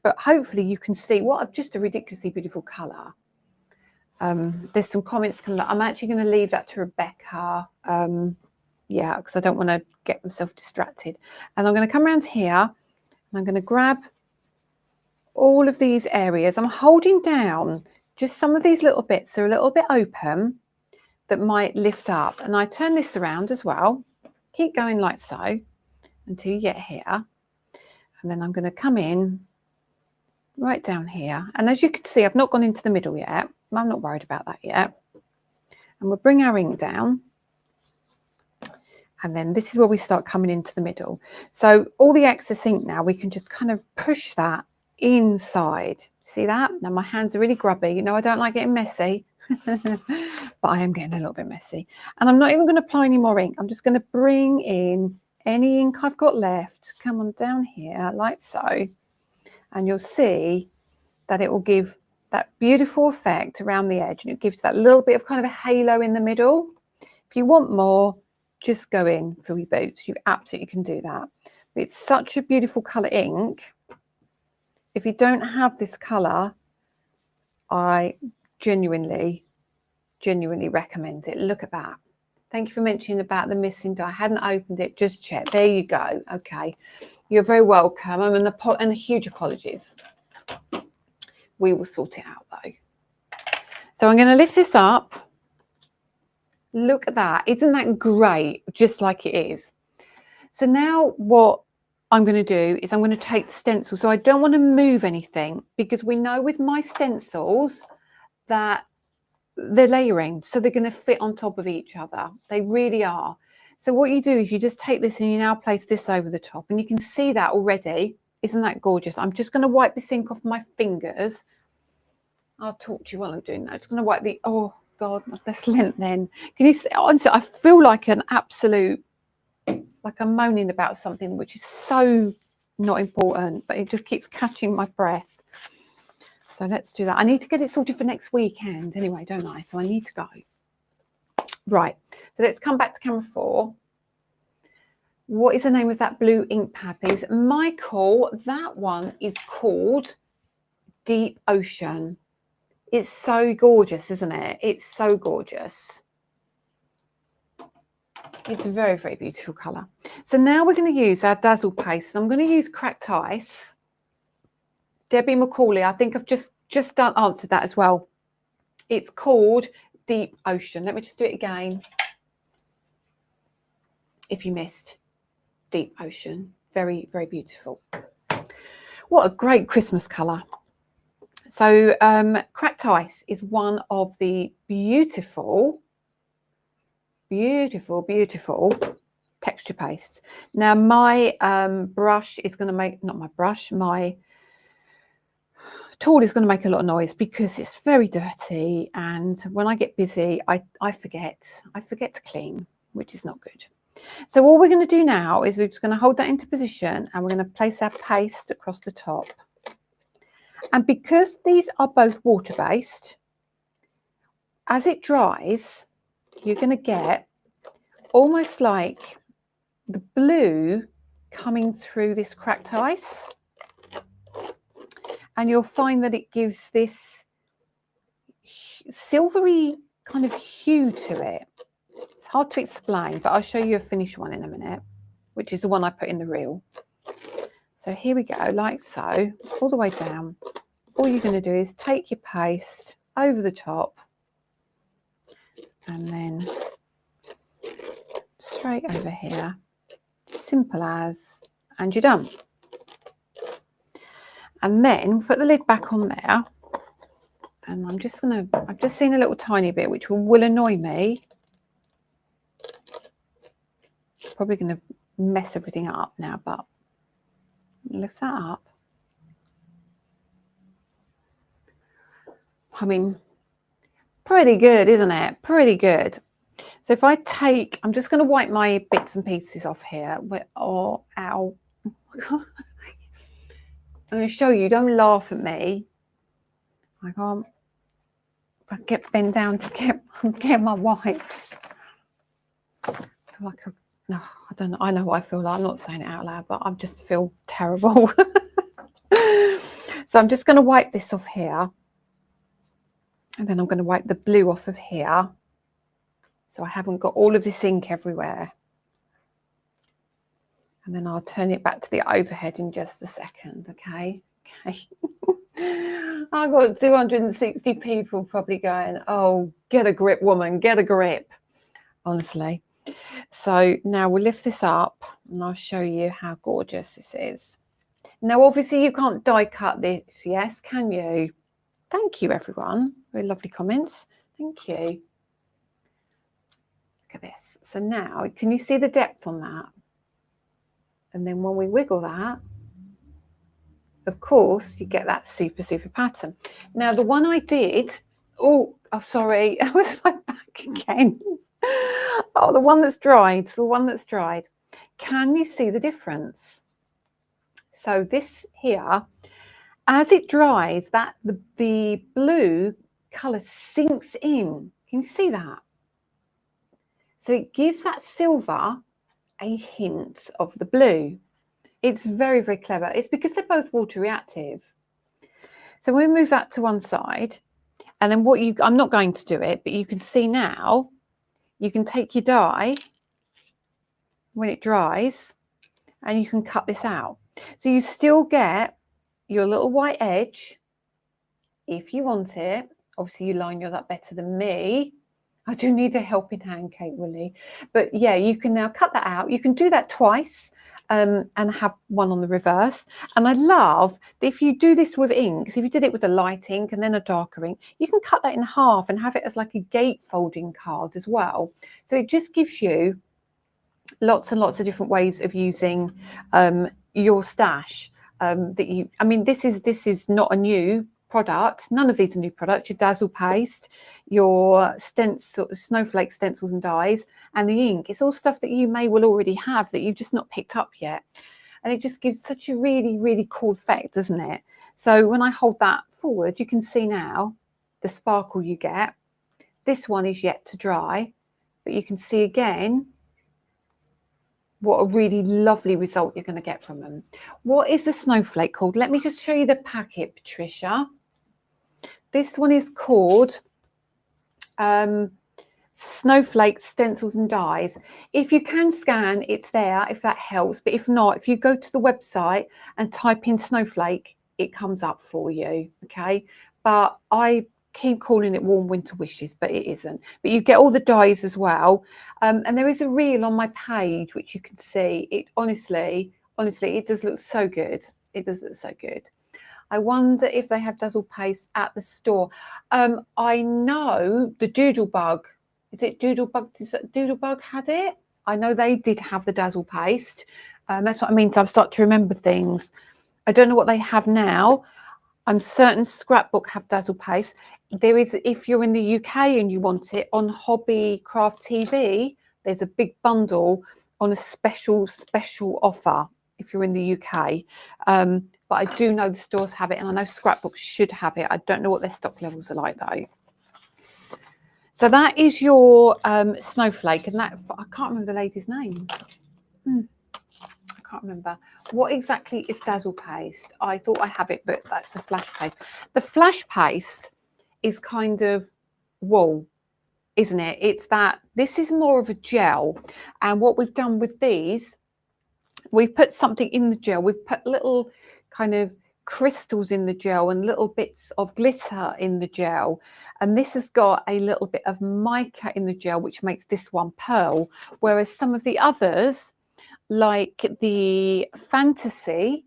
But hopefully you can see what just a ridiculously beautiful colour. There's some comments coming up. I'm actually going to leave that to Rebecca. Yeah, because I don't want to get myself distracted. And I'm going to come around here and I'm going to grab all of these areas. I'm holding down just some of these little bits. They're a little bit open that might lift up. And I turn this around as well. Keep going like so until you get here. And then I'm going to come in right down here. And as you can see, I've not gone into the middle yet. I'm not worried about that yet. And we'll bring our ink down. And then this is where we start coming into the middle. So all the excess ink now, we can just kind of push that inside. See that? Now my hands are really grubby. You know, I don't like getting messy, but I am getting a little bit messy. And I'm not even going to apply any more ink. I'm just going to bring in any ink I've got left. Come on down here like so. And you'll see that it will give that beautiful effect around the edge. And it gives that little bit of kind of a halo in the middle. If you want more, just go in for your boots. You absolutely can do that. But it's such a beautiful colour ink. If you don't have this colour, I genuinely recommend it. Look at that. Thank you for mentioning about the missing die. I hadn't opened it just yet. There you go. Okay. You're very welcome. And huge apologies. We will sort it out though. So I'm going to lift this up. Look at that. Isn't that great? Just like it is. So now what I'm going to do is I'm going to take the stencil. So I don't want to move anything because we know with my stencils that they're layering. So they're going to fit on top of each other. They really are. So what you do is you just take this and you now place this over the top. And you can see that already. Isn't that gorgeous? I'm just going to wipe this ink off my fingers. I'll talk to you while I'm doing that. I'm just going to wipe the... Oh, God, that's lint then. Can you see? Honestly, I feel like an absolute... Like I'm moaning about something which is so not important, but it just keeps catching my breath. So let's do that. I need to get it sorted for next weekend anyway, don't I? So I need to go. Right. So let's come back to camera 4. What is the name of that blue ink pad, please? Michael, that one is called Deep Ocean. It's so gorgeous, isn't it? It's so gorgeous. It's a very, very beautiful colour. So now we're going to use our Dazzle Paste. I'm going to use cracked ice. Debbie McCauley, I think I've just answered that as well. It's called Deep Ocean. Let me just do it again. If you missed, Deep Ocean. Very, very beautiful. What a great Christmas colour. So cracked ice is one of the beautiful texture pastes. Now my brush is going to make, not my brush, my tool is going to make a lot of noise because it's very dirty, and when I get busy I forget to clean, which is not good. So all we're going to do now is we're just going to hold that into position and we're going to place our paste across the top. And because these are both water-based, as it dries, you're going to get almost like the blue coming through this cracked ice. And you'll find that it gives this silvery kind of hue to it. It's hard to explain, but I'll show you a finished one in a minute, which is the one I put in the reel. So here we go, like so, all the way down. All you're going to do is take your paste over the top and then straight over here, simple as, and you're done. And then put the lid back on there, and I've just seen a little tiny bit which will annoy me. Probably going to mess everything up now, but lift that up. I mean, pretty good, isn't it? Pretty good. So if I take, I'm just going to wipe my bits and pieces off here. Oh, ow. I'm going to show you, don't laugh at me. I can't, if I get bent down to get my wipes. I feel like no, I don't know. I know what I feel like. I'm not saying it out loud, but I just feel terrible. So I'm just going to wipe this off here. And then I'm going to wipe the blue off of here, so I haven't got all of this ink everywhere. And then I'll turn it back to the overhead in just a second, okay? Okay. I've got 260 people probably going, oh, get a grip, woman, get a grip, honestly. So now we'll lift this up and I'll show you how gorgeous this is. Now, obviously, you can't die cut this, yes, can you? Thank you, everyone. Very lovely comments. Thank you. Look at this. So now, can you see the depth on that? And then when we wiggle that, of course, you get that super, super pattern. Now, the one I did, oh, sorry, that was my back again. Oh, the one that's dried, the one that's dried. Can you see the difference? So this here, as it dries, that the blue colour sinks in. Can you see that? So it gives that silver a hint of the blue. It's very, very clever. It's because they're both water reactive. So we move that to one side, and then I'm not going to do it, but you can see now, you can take your dye when it dries, and you can cut this out. So you still get your little white edge if you want it. Obviously, you line yours up better than me. I do need a helping hand, Kate Willie. But yeah, you can now cut that out. You can do that twice and have one on the reverse. And I love that if you do this with inks, if you did it with a light ink and then a darker ink, you can cut that in half and have it as like a gatefolding card as well. So it just gives you lots and lots of different ways of using your stash. I mean, this is not a new product. None of these are new products. Your Dazzle Paste, your snowflake stencils and dies, and the ink. It's all stuff that you may well already have that you've just not picked up yet. And it just gives such a really, really cool effect, doesn't it? So when I hold that forward, you can see now the sparkle you get. This one is yet to dry, but you can see again what a really lovely result you're going to get from them. What is the snowflake called? Let me just show you the packet, Patricia. This one is called Snowflake Stencils and Dies. If you can scan, it's there, if that helps. But if not, if you go to the website and type in snowflake, it comes up for you, okay? But I keep calling it Warm Winter Wishes, but it isn't. But you get all the dies as well. And there is a reel on my page, which you can see. It honestly, it does look so good. It does look so good. I wonder if they have Dazzle Paste at the store. I know the Doodlebug. Is it Doodlebug? Doodlebug had it. I know they did have the Dazzle Paste. That's what I mean. So I've started to remember things. I don't know what they have now. I'm certain Scrapbook have Dazzle Paste. There is, if you're in the UK and you want it, on Hobby Craft TV, there's a big bundle on a special offer if you're in the UK. But I do know the stores have it, and I know Scrapbook should have it. I don't know what their stock levels are like though. So that is your snowflake, and that, I can't remember the lady's name. I can't remember. What exactly is Dazzle Paste? I thought I have it, but that's the flash paste. The flash paste is kind of wool, isn't it? It's that, this is more of a gel. And what we've done with these, we've put something in the gel. We've put little kind of crystals in the gel and little bits of glitter in the gel. And this has got a little bit of mica in the gel, which makes this one pearl. Whereas some of the others, like the Fantasy,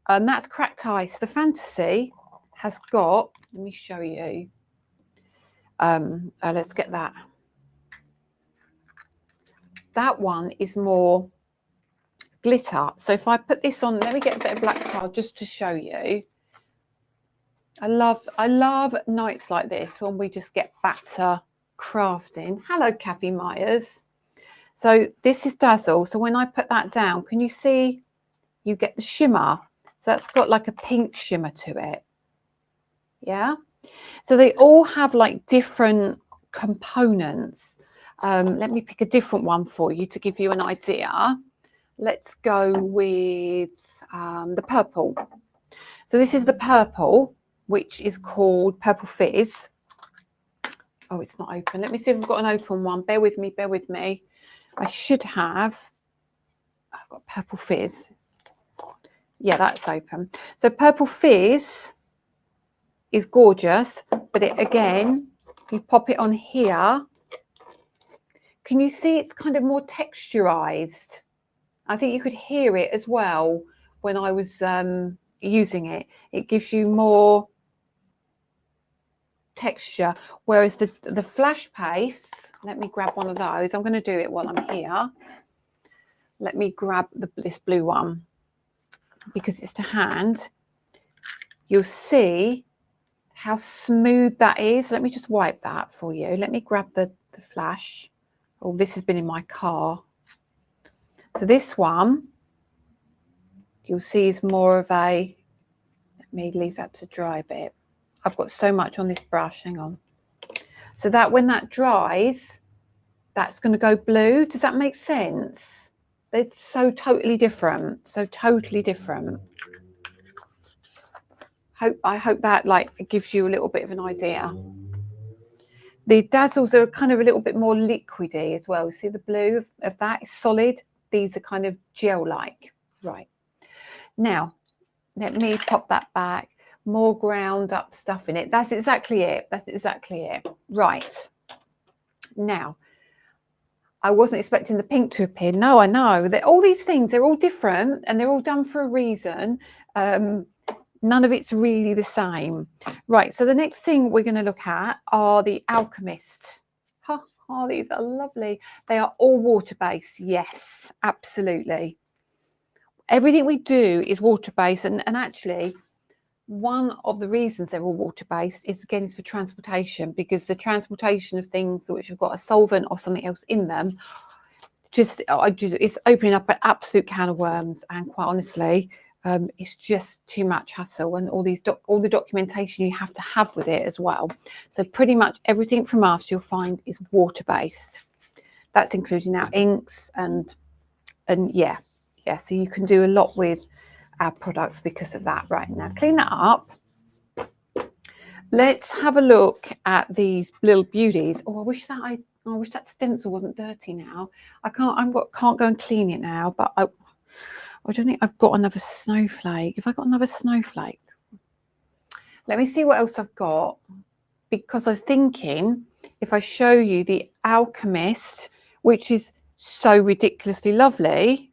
that's cracked ice. The Fantasy has got, let me show you. Let's get that. That one is more glitter. So if I put this on, let me get a bit of black card just to show you. I love nights like this when we just get back to crafting. Hello, Kathy Myers. So this is Dazzle. So when I put that down, can you see you get the shimmer? So that's got like a pink shimmer to it. Yeah. So they all have like different components. Let me pick a different one for you to give you an idea. Let's go with the purple. So this is the purple, which is called Purple Fizz. Oh, it's not open. Let me see if I've got an open one. Bear with me, bear with me. I should have. I've got Purple Fizz. Yeah, that's open. So Purple Fizz is gorgeous, but it again, if you pop it on here, can you see it's kind of more texturized? I think you could hear it as well when I was using it. It gives you more texture, whereas the flash pastes, let me grab one of those. I'm going to do it while I'm here. Let me grab this blue one because it's to hand. You'll see how smooth that is. Let me just wipe that for you. Let me grab the flash. Oh, this has been in my car. So this one, you'll see is more of a, let me leave that to dry a bit. I've got so much on this brush, hang on. So that when that dries, that's going to go blue. Does that make sense? It's so totally different. So totally different. I hope that like it gives you a little bit of an idea. The Dazzles are kind of a little bit more liquidy as well. See the blue of that is solid. These are kind of gel-like. Right. Now, let me pop that back. More ground up stuff in it. That's exactly it. That's exactly it. Right. Now, I wasn't expecting the pink to appear. No, I know. All these things, they're all different and they're all done for a reason. None of it's really the same. Right, so the next thing we're going to look at are the Alchemist. Oh, these are lovely. They are all water-based. Yes, absolutely. Everything we do is water-based. And actually, one of the reasons they're all water-based is, again, is for transportation, because the transportation of things which have got a solvent or something else in them, it's opening up an absolute can of worms. And quite honestly, it's just too much hassle, and all the documentation you have to have with it as well. So pretty much everything from us you'll find is water-based. That's including our inks and yeah. So you can do a lot with our products because of that. Right, now clean that up. Let's have a look at these little beauties. Oh, I wish that stencil wasn't dirty now. I can't go and clean it now, but I don't think I've got another snowflake. Have I got another snowflake? Let me see what else I've got, because I was thinking if I show you the Alchemist, which is so ridiculously lovely.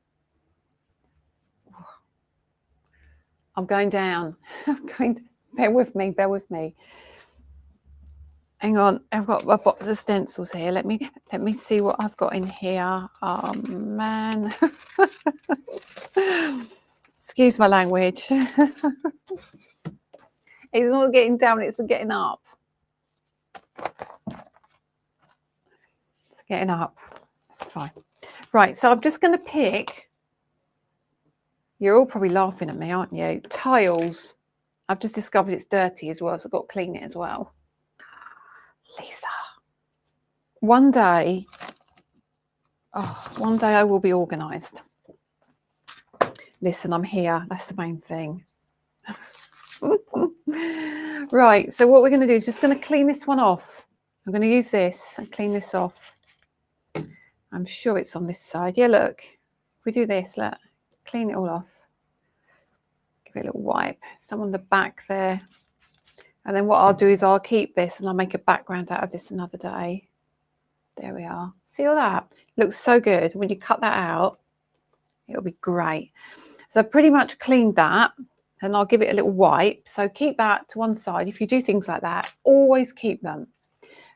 I'm going down. Bear with me. Hang on, I've got a box of stencils here. Let me see what I've got in here. Oh man. Excuse my language. It's not getting down, it's getting up. It's getting up. It's fine. Right, so I'm just going to pick. You're all probably laughing at me, aren't you? Tiles. I've just discovered it's dirty as well, so I've got to clean it as well. Lisa. One day I will be organised. Listen, I'm here. That's the main thing. Right, so what we're going to do is just going to clean this one off. I'm going to use this and clean this off. I'm sure it's on this side. Yeah, look. If we do this, look. Clean it all off. Give it a little wipe. Some on the back there. And then what I'll do is I'll keep this and I'll make a background out of this another day. There we are. See all that? Looks so good. When you cut that out, it'll be great. So I pretty much cleaned that and I'll give it a little wipe. So keep that to one side. If you do things like that, always keep them.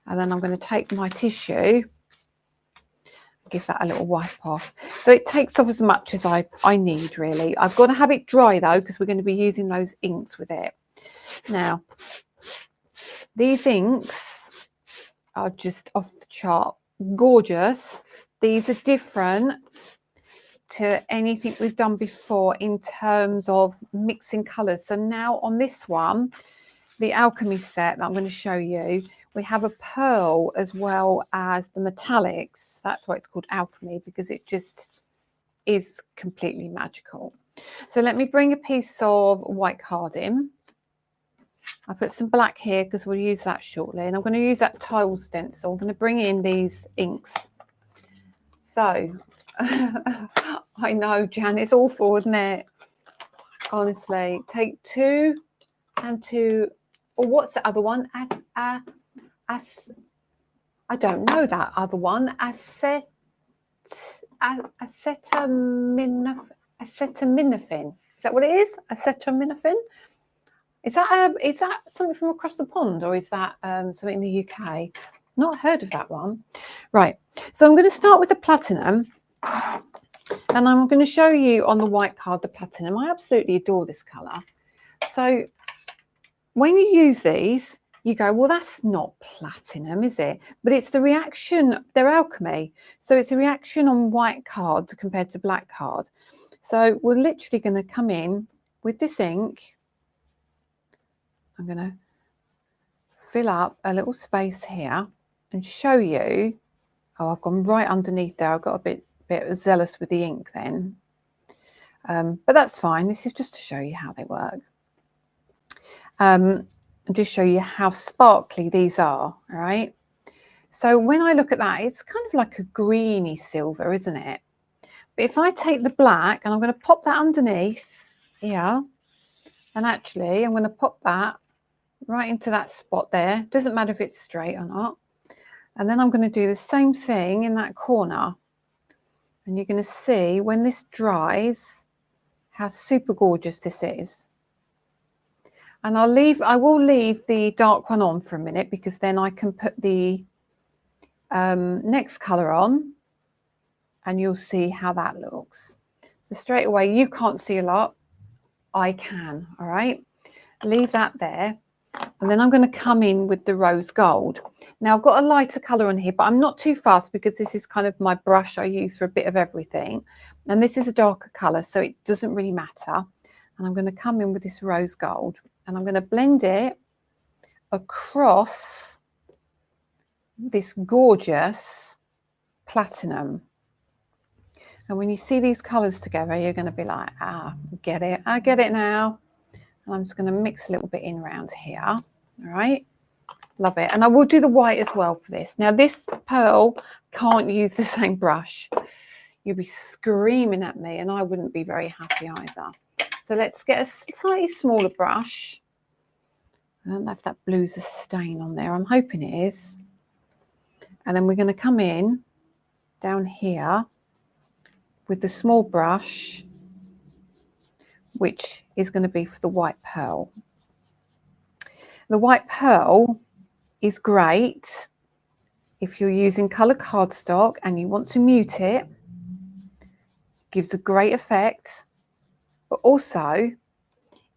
And then I'm going to take my tissue, give that a little wipe off. So it takes off as much as I need, really. I've got to have it dry though, because we're going to be using those inks with it. Now, these inks are just off the chart. Gorgeous. These are different to anything we've done before in terms of mixing colours. So now on this one, the Alchemy set that I'm going to show you, we have a pearl as well as the metallics. That's why it's called Alchemy, because it just is completely magical. So let me bring a piece of white card in. I put some black here because we'll use that shortly. And I'm going to use that tile stencil. I'm going to bring in these inks. So, I know, Jan, it's awful, isn't it? Honestly, take 2 and 2, or what's the other one? I don't know that other one. Acetaminophen. Is that what it is? Acetaminophen. Is that something from across the pond, or is that something in the UK? Not heard of that one. Right. So I'm going to start with the platinum. And I'm going to show you on the white card the platinum. I absolutely adore this colour. So when you use these, you go, well, that's not platinum, is it? But it's the reaction, they're alchemy. So it's the reaction on white card compared to black card. So we're literally going to come in with this ink. I'm going to fill up a little space here and show you. Oh, I've gone right underneath there. I've got a bit zealous with the ink then. But that's fine. This is just to show you how they work. And just show you how sparkly these are, all right? So when I look at that, it's kind of like a greeny silver, isn't it? But if I take the black and I'm going to pop that underneath here, and actually I'm going to pop that right into that spot there. Doesn't matter if it's straight or not. And then I'm going to do the same thing in that corner. And you're going to see when this dries how super gorgeous this is. And I will leave the dark one on for a minute, because then I can put the next colour on and you'll see how that looks. So straight away, you can't see a lot. I can, all right? Leave that there. And then I'm going to come in with the rose gold. Now I've got a lighter colour on here, but I'm not too fast because this is kind of my brush I use for a bit of everything. And this is a darker colour, so it doesn't really matter. And I'm going to come in with this rose gold and I'm going to blend it across this gorgeous platinum. And when you see these colours together, you're going to be like, ah, get it. I get it now. And I'm just going to mix a little bit in around here. All right. Love it. And I will do the white as well for this. Now, this pearl can't use the same brush. You'll be screaming at me and I wouldn't be very happy either. So let's get a slightly smaller brush. I don't know if that blue's a stain on there. I'm hoping it is. And then we're going to come in down here with the small brush, which is going to be for the white pearl. The white pearl is great if you're using colour cardstock and you want to mute it. Gives a great effect, but also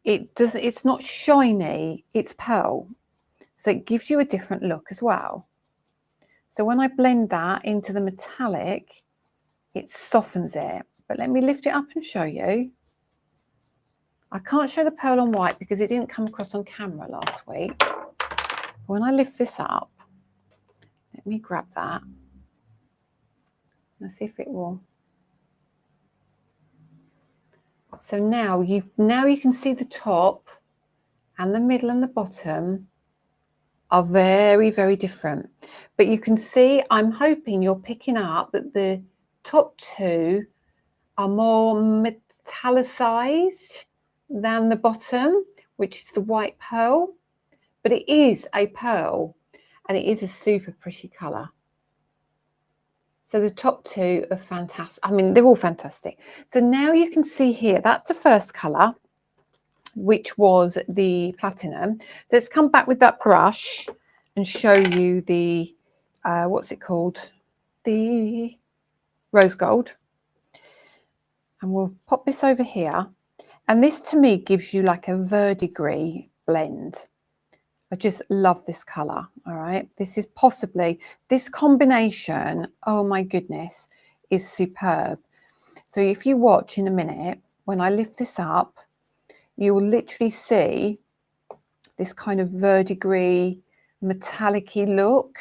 it's not shiny, it's pearl. So it gives you a different look as well. So when I blend that into the metallic, it softens it. But let me lift it up and show you. I can't show the pearl on white because it didn't come across on camera last week. When I lift this up, let me grab that. Let's see if it will. So now you can see the top and the middle and the bottom are very, very different. But you can see, I'm hoping you're picking up that the top two are more metallicized than the bottom, which is the white pearl. But it is a pearl and it is a super pretty colour. So the top two are fantastic. I mean, they're all fantastic. So now you can see here, that's the first colour, which was the platinum. So let's come back with that brush and show you the, what's it called? The rose gold. And we'll pop this over here. And this to me gives you like a verdigris blend. I just love this colour, all right? This is possibly, this combination, oh my goodness, is superb. So if you watch in a minute, when I lift this up, you will literally see this kind of verdigris, metallic-y look.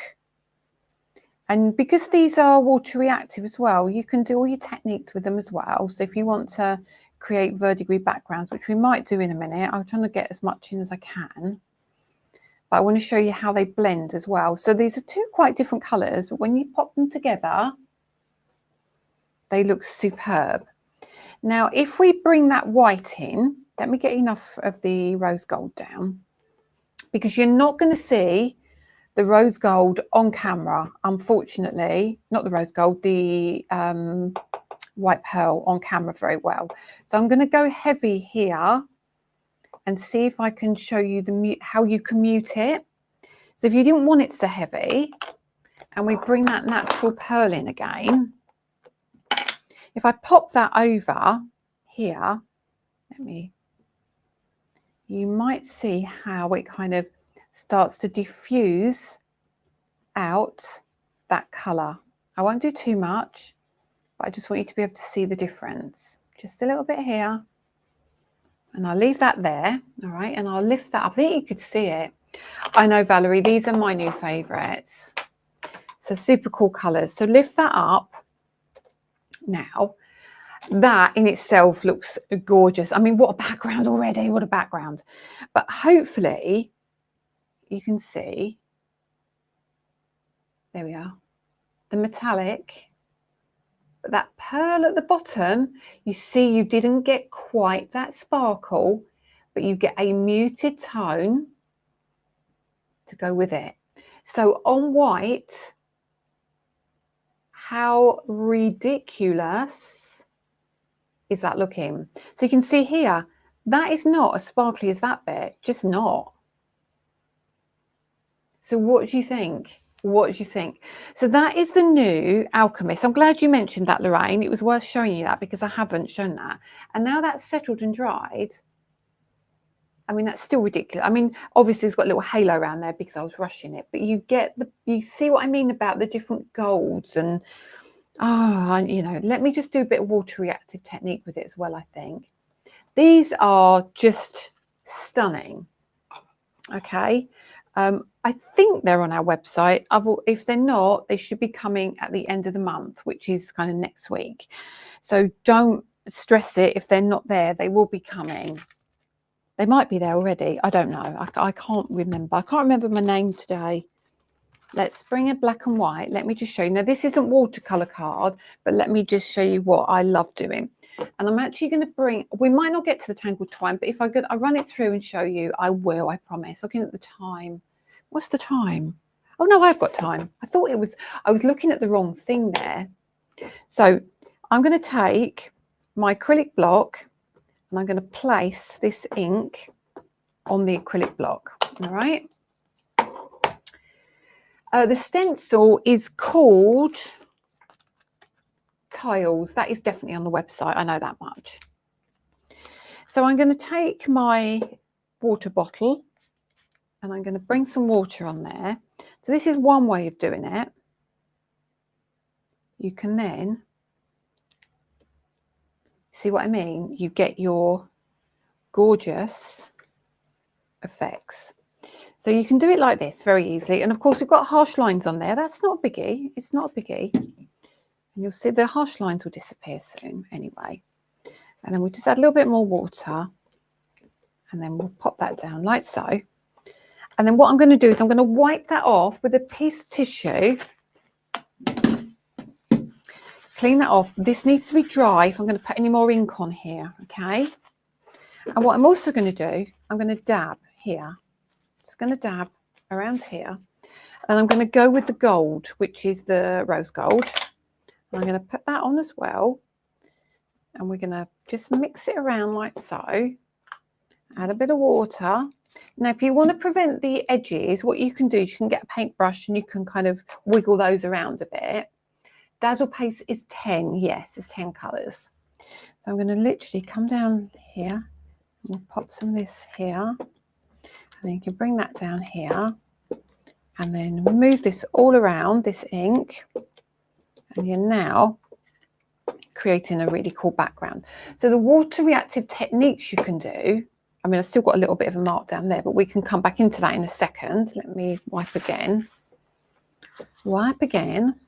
And because these are water reactive as well, you can do all your techniques with them as well. So if you want to create verdigris backgrounds, which we might do in a minute, I'm trying to get as much in as I can. but I want to show you how they blend as well. So these are two quite different colours, but when you pop them together, they look superb. Now, if we bring that white in, let me get enough of the rose gold down, because you're not going to see the rose gold on camera, unfortunately. Not the rose gold, the white pearl on camera very well. So I'm going to go heavy here and see if I can show you how you can mute it. So if you didn't want it so heavy, and we bring that natural pearl in again, if I pop that over here, you might see how it kind of starts to diffuse out that colour. I won't do too much, but I just want you to be able to see the difference. Just a little bit here, and I'll leave that there, all right, and I'll lift that up. I think you could see it. I know, Valerie, these are my new favourites. So super cool colours. So lift that up. Now, that in itself looks gorgeous. I mean, what a background already, what a background. But hopefully you can see, there we are, the metallic. But that pearl at the bottom, you see you didn't get quite that sparkle, but you get a muted tone to go with it. So on white, how ridiculous is that looking? So you can see here, that is not as sparkly as that bit, just not. So what do you think? What do you think? So that is the new Alchemist. I'm glad you mentioned that, Lorraine. It was worth showing you that because I haven't shown that. And now that's settled and dried, I mean, that's still ridiculous. I mean, obviously it's got a little halo around there because I was rushing it, but you get you see what I mean about the different golds and, you know, let me just do a bit of water reactive technique with it as well, I think. These are just stunning. Okay. I think they're on our website. If they're not, they should be coming at the end of the month, which is kind of next week. So don't stress it if they're not there. They will be coming. They might be there already. I don't know. I can't remember. I can't remember my name today. Let's bring a black and white. Let me just show you. Now, this isn't watercolor card, but let me just show you what I love doing. And I'm actually going to bring, we might not get to the tangled twine, but if I run it through and show you, I will, I promise. Looking at the time. What's the time? Oh, no, I've got time. I thought it was, I was looking at the wrong thing there. So I'm going to take my acrylic block and I'm going to place this ink on the acrylic block. All right. The stencil is called Tiles. That is definitely on the website. I know that much. So I'm going to take my water bottle and I'm going to bring some water on there. So this is one way of doing it. You can then, see what I mean? You get your gorgeous effects. So you can do it like this very easily. And of course, we've got harsh lines on there. That's not a biggie. It's not a biggie. And you'll see the harsh lines will disappear soon anyway. And then we'll just add a little bit more water. And then we'll pop that down like so. And then what I'm going to do is I'm going to wipe that off with a piece of tissue. Clean that off. This needs to be dry if I'm going to put any more ink on here, okay? And what I'm also going to do, I'm going to dab here. Just going to dab around here. And I'm going to go with the gold, which is the rose gold. I'm going to put that on as well. And we're going to just mix it around like so. Add a bit of water. Now, if you want to prevent the edges, what you can do is you can get a paintbrush and you can kind of wiggle those around a bit. Dazzle Paste is 10. Yes, it's 10 colours. So I'm going to literally come down here and we'll pop some of this here. And then you can bring that down here. And then move this all around, this ink. And you're now creating a really cool background. So the water reactive techniques you can do, I mean, I've still got a little bit of a mark down there, but we can come back into that in a second. Let me wipe again. Wipe again.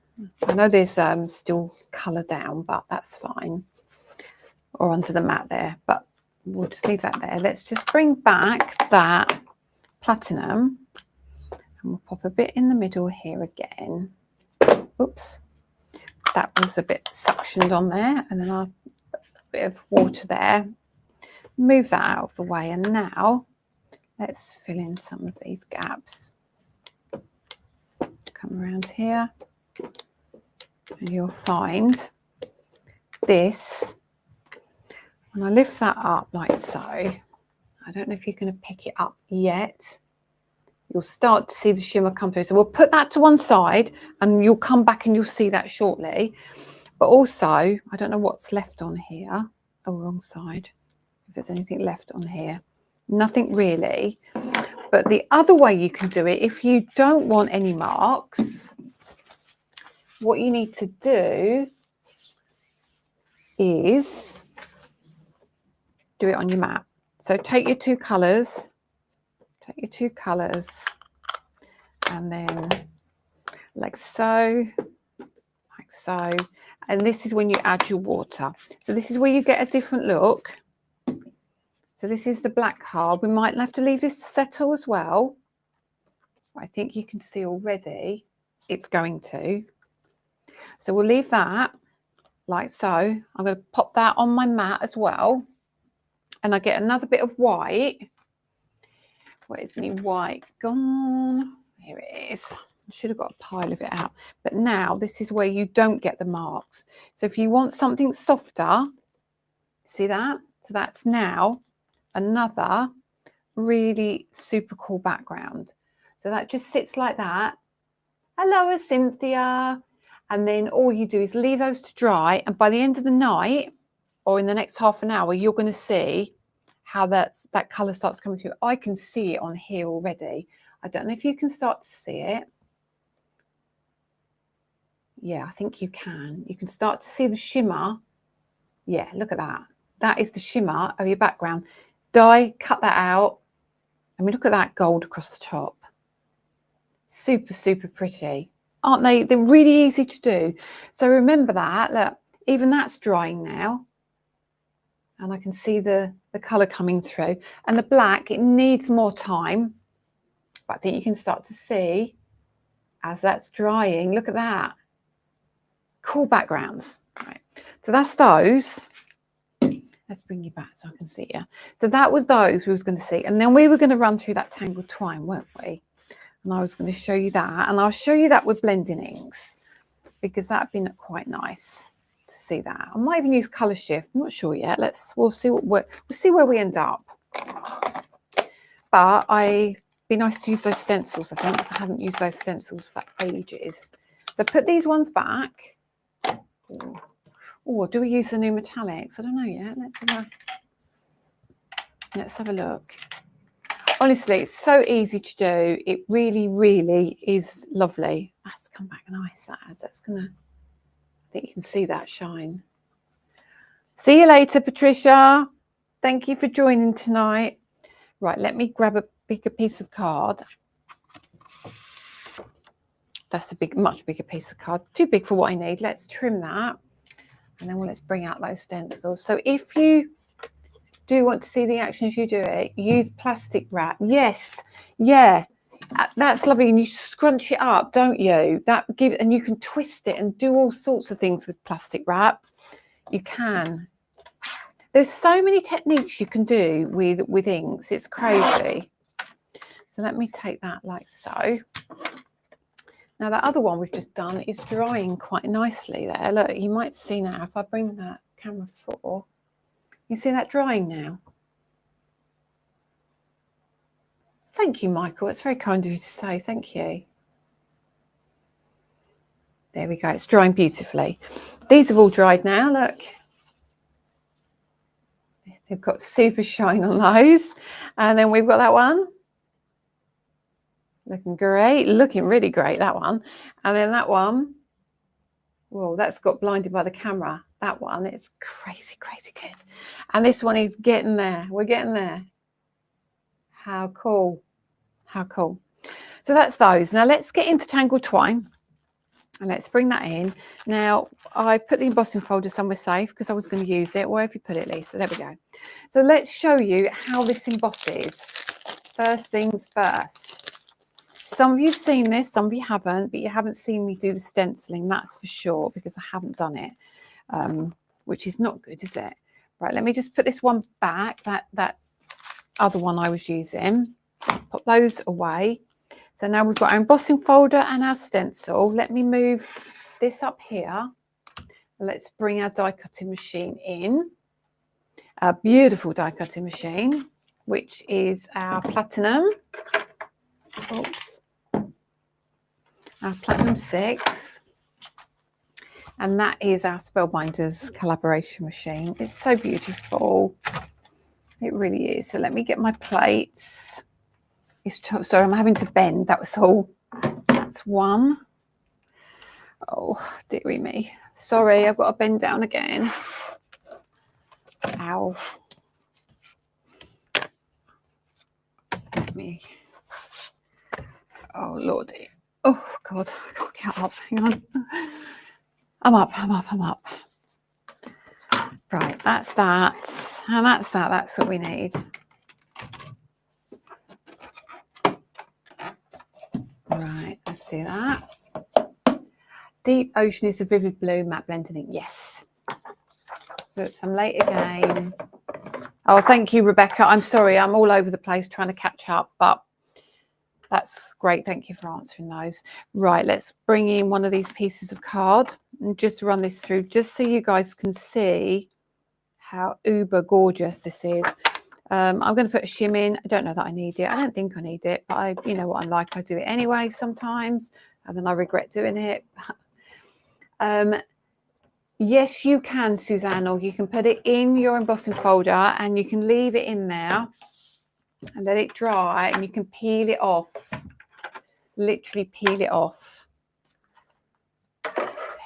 I know there's still colour down, but that's fine. Or onto the mat there, but we'll just leave that there. Let's just bring back that platinum. And we'll pop a bit in the middle here again. Oops, that was a bit suctioned on there. And then I'll put a bit of water there. Move that out of the way. And now let's fill in some of these gaps. Come around here. And you'll find this, when I lift that up like so, I don't know if you're going to pick it up yet, you'll start to see the shimmer come through. So we'll put that to one side and you'll come back and you'll see that shortly. But also, I don't know what's left on here. Oh, wrong side. If there's anything left on here. Nothing really. But the other way you can do it, if you don't want any marks, what you need to do is do it on your mat. So take your two colours, and then like so, and this is when you add your water. So this is where you get a different look. So this is the black card. We might have to leave this to settle as well. I think you can see already it's going to. So we'll leave that like so. I'm going to pop that on my mat as well. And I get another bit of white. Where's my white gone? Here it is. I should have got a pile of it out. But now this is where you don't get the marks. So if you want something softer, see that? So that's now another really super cool background. So that just sits like that. Hello, Cynthia. And then all you do is leave those to dry. And by the end of the night, or in the next half an hour, you're going to see how that colour starts coming through. I can see it on here already. I don't know if you can start to see it. Yeah, I think you can. You can start to see the shimmer. Yeah, look at that. That is the shimmer of your background. Dye, cut that out. I mean, look at that gold across the top. Super, super pretty. Aren't they? They're really easy to do. So remember that. Look, even that's drying now. And I can see the colour coming through. And the black, it needs more time. But I think you can start to see as that's drying. Look at that. Cool backgrounds. Right. So that's those. Let's bring you back so I can see you. So that was those we was going to see. And then we were going to run through that tangled twine, weren't we? And I was going to show you that. And I'll show you that with blending inks, because that'd been quite nice to see that. I might even use colour shift. I'm not sure yet. We'll see we'll see where we end up. But it'd be nice to use those stencils, I think, because I haven't used those stencils for ages. So put these ones back. Or do we use the new metallics? I don't know yet. Let's have a look. Honestly, it's so easy to do. It really, really is lovely. That's come back nice. That's gonna. I think you can see that shine. See you later, Patricia. Thank you for joining tonight. Right, let me grab a bigger piece of card. That's a much bigger piece of card. Too big for what I need. Let's trim that. And then let's bring out those stencils. So if you do want to see the action as you do it, use plastic wrap. Yes, yeah, that's lovely. And you scrunch it up, don't you? And you can twist it and do all sorts of things with plastic wrap. You can. There's so many techniques you can do with inks. It's crazy. So let me take that like so. Now that other one we've just done is drying quite nicely there. Look, you might see now if I bring that camera forward. You see that drying now? Thank you, Michael. It's very kind of you to say. Thank you. There we go. It's drying beautifully. These have all dried now. Look. They've got super shine on those. And then we've got that one. Looking great. Looking really great, that one. And then that one. Well, that's got blinded by the camera. That one, it's crazy, crazy good. And this one is getting there. We're getting there. How cool. How cool. So that's those. Now let's get into tangled twine. And let's bring that in. Now, I put the embossing folder somewhere safe because I was going to use it. Where have you put it, Lisa? There we go. So let's show you how this embosses. First things first. some of you have seen this, some of you haven't, but you haven't seen me do the stenciling, that's for sure, because I haven't done it, which is not good, is it? Right, let me just put this one back, that other one I was using. Put those away. So now we've got our embossing folder and our stencil. Let me move this up here. Let's bring our die cutting machine in. Our beautiful die cutting machine, which is our Platinum. Oops. Our Platinum 6. And that is our Spellbinders collaboration machine. It's so beautiful. It really is. So let me get my plates. Sorry, I'm having to bend. That was all. That's one. Oh, dearie me. Sorry, I've got to bend down again. Ow. Let me. Oh, Lordy. Oh, God. I can't get up. Hang on. I'm up. Right, that's that. And that's that. That's what we need. Right, let's do that. Deep Ocean is the vivid blue matte blending ink. Yes. Oops, I'm late again. Oh, thank you, Rebecca. I'm sorry, I'm all over the place trying to catch up, but that's great. Thank you for answering those. Right, let's bring in one of these pieces of card and just run this through, just so you guys can see how uber gorgeous this is. I'm going to put a shim in. I don't know that I need it. I don't think I need it, but you know what I'm like. I do it anyway sometimes, and then I regret doing it. Yes, you can, Suzanne, or you can put it in your embossing folder and you can leave it in there and let it dry, and you can peel it off. Literally peel it off.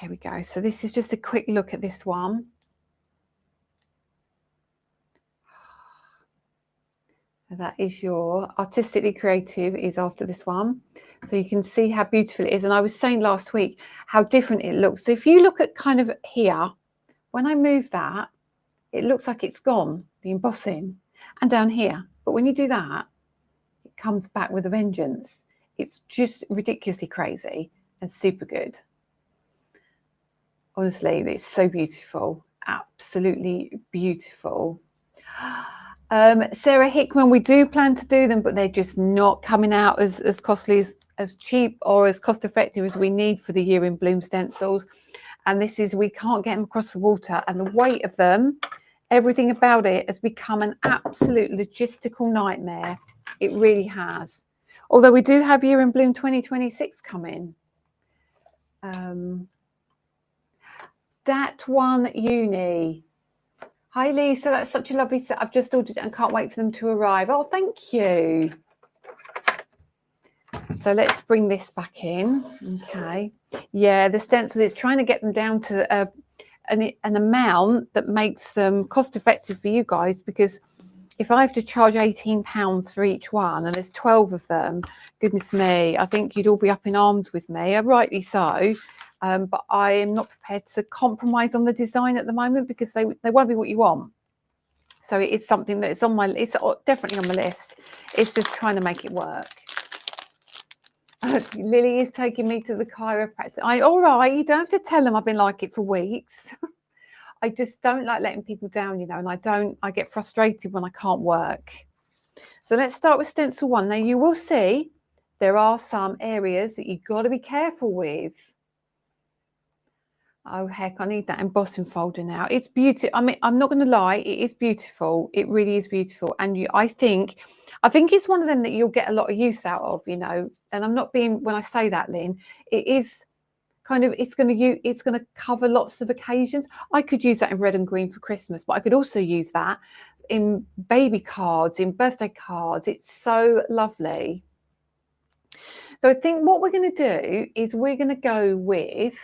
Here we go. So this is just a quick look at this one. That is your Artistically Creative is after this one. So you can see how beautiful it is. And I was saying last week how different it looks. So if you look at kind of here, when I move that, it looks like it's gone, the embossing, and down here. But when you do that, it comes back with a vengeance. It's just ridiculously crazy and super good. Honestly, it's so beautiful. Absolutely beautiful. Sarah Hickman, we do plan to do them, but they're just not coming out as costly, as cheap or as cost effective as we need for the Year in Bloom stencils. And this is, we can't get them across the water, and the weight of them, everything about it has become an absolute logistical nightmare. It really has. Although we do have Year in Bloom 2026 coming. Dat one uni. Hi, Lisa. That's such a lovely set. I've just ordered it and can't wait for them to arrive. Oh, thank you. So let's bring this back in. Okay. Yeah, the stencils, it's trying to get them down to an amount that makes them cost effective for you guys, because if I have to charge £18 for each one and there's 12 of them, goodness me, I think you'd all be up in arms with me, rightly so. But I am not prepared to compromise on the design at the moment, because they won't be what you want. So it is something that is on my, it's definitely on my list. It's just trying to make it work. Lily is taking me to the chiropractor. All right, you don't have to tell them I've been like it for weeks. I just don't like letting people down, you know, and I get frustrated when I can't work. So let's start with stencil one. Now you will see there are some areas that you've got to be careful with. Oh, heck, I need that embossing folder now. It's beautiful. I mean, I'm not going to lie. It is beautiful. It really is beautiful. And I think it's one of them that you'll get a lot of use out of, you know, and I'm not being, when I say that, Lynn, it is kind of, it's going to cover lots of occasions. I could use that in red and green for Christmas, but I could also use that in baby cards, in birthday cards. It's so lovely. So I think what we're going to do is we're going to go with,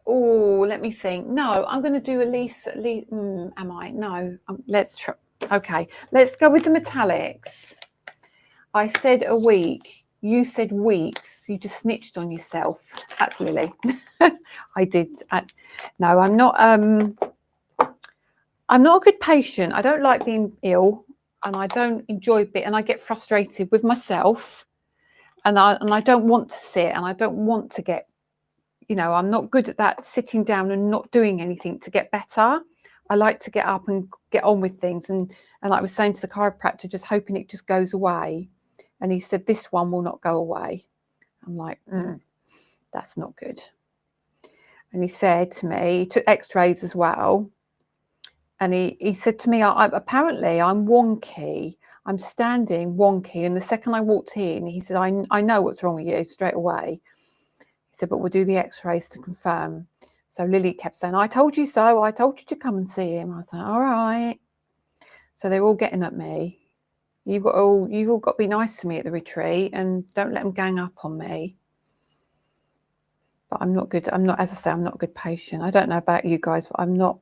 oh, let me think. No, I'm going to do am I? No, let's try. Okay, let's go with the metallics. I said a week. You said weeks. You just snitched on yourself. That's Lily. I did. No, I'm not. I'm not a good patient. I don't like being ill. and I don't enjoy it, and I get frustrated with myself, and I don't want to sit, and I don't want to get, you know, I'm not good at that, sitting down and not doing anything to get better. I like to get up and get on with things, and like I was saying to the chiropractor, just hoping it just goes away. And he said, this one will not go away. I'm like, that's not good. And he said to me, he took x-rays as well. And he said to me, apparently I'm wonky. I'm standing wonky. And the second I walked in, he said, I know what's wrong with you straight away. He said, but we'll do the x-rays to confirm. So Lily kept saying, I told you so. I told you to come and see him. I was like, all right. So they're all getting at me. You've all got to be nice to me at the retreat, and don't let them gang up on me. But I'm not good. I'm not, as I say, I'm not a good patient. I don't know about you guys, but I'm not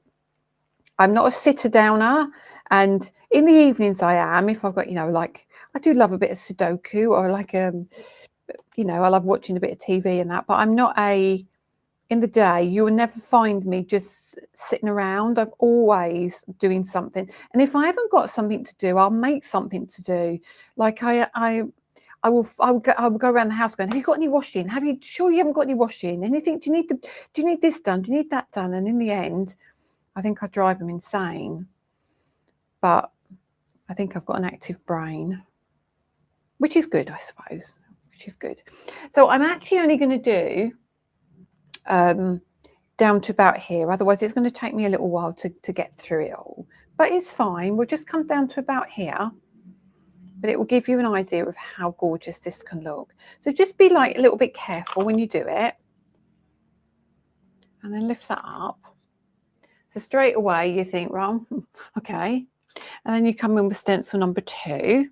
a sitter downer. And in the evenings I am, if I've got, you know, like, I do love a bit of Sudoku, or like, you know, I love watching a bit of TV and that, but I'm not in the day, you will never find me just sitting around. I'm always doing something. And if I haven't got something to do, I'll make something to do. Like I will go around the house going, have you got any washing? Have you, sure you haven't got any washing? Anything? Do you need this done? Do you need that done? And in the end, I think I drive them insane. But I think I've got an active brain, which is good, I suppose, which is good. So I'm actually only going to do down to about here. Otherwise, it's going to take me a little while to get through it all. But it's fine. We'll just come down to about here. But it will give you an idea of how gorgeous this can look. So just be like a little bit careful when you do it. And then lift that up. So straight away you think, well, okay. And then you come in with stencil number 2.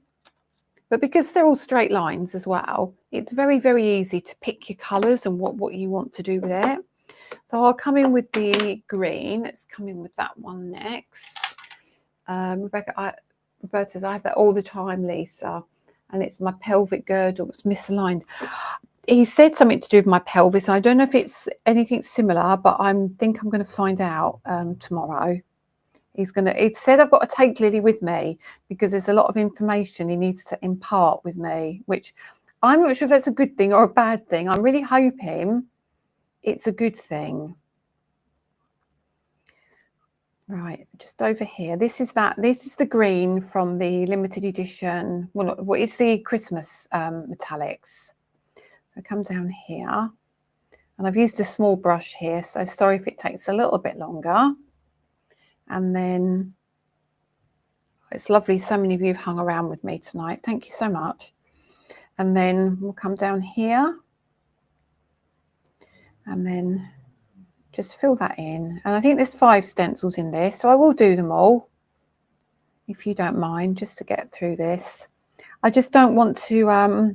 But because they're all straight lines as well, it's very, very easy to pick your colours and what you want to do with it. So I'll come in with the green. Let's come in with that one next. Roberta says, I have that all the time, Lisa. And it's my pelvic girdle. It's misaligned. He said something to do with my pelvis. I don't know if it's anything similar, but I think I'm going to find out tomorrow. He said I've got to take Lily with me because there's a lot of information he needs to impart with me, which I'm not sure if that's a good thing or a bad thing. I'm really hoping it's a good thing. Right, just over here. This is the green from the limited edition. Well, it's the Christmas metallics. So come down here. And I've used a small brush here, so sorry if it takes a little bit longer. And then it's lovely. So many of you have hung around with me tonight. Thank you so much. And then we'll come down here and then just fill that in. And I think there's 5 stencils in this, so I will do them all, if you don't mind, just to get through this. I just don't want to, I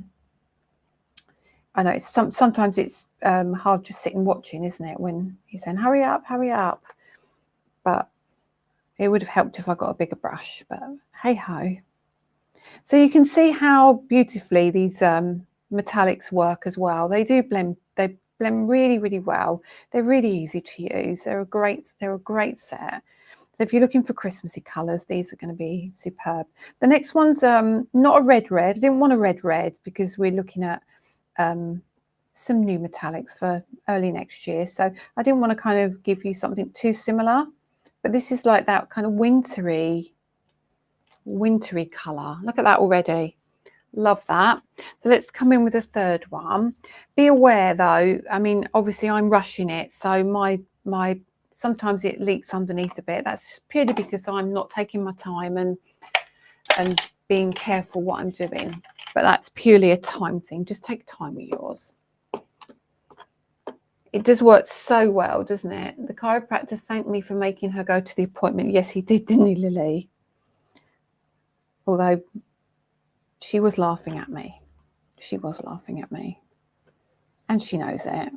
know sometimes it's hard just sitting watching, isn't it, when he's saying, hurry up, hurry up. But it would have helped if I got a bigger brush, but hey ho. So you can see how beautifully these metallics work as well. They do blend. They blend really, really well. They're really easy to use. They're a great set. So if you're looking for Christmassy colours, these are going to be superb. The next one's not a red. I didn't want a red because we're looking at some new metallics for early next year. So I didn't want to kind of give you something too similar. But this is like that kind of wintry colour. Look at that already. Love that. So let's come in with a third one. Be aware though, I mean, obviously I'm rushing it. So my sometimes it leaks underneath a bit. That's purely because I'm not taking my time and being careful what I'm doing. But that's purely a time thing. Just take time with yours. It does work so well, doesn't it? The chiropractor thanked me for making her go to the appointment. Yes, he did, didn't he, Lily? Although she was laughing at me. She was laughing at me. And she knows it.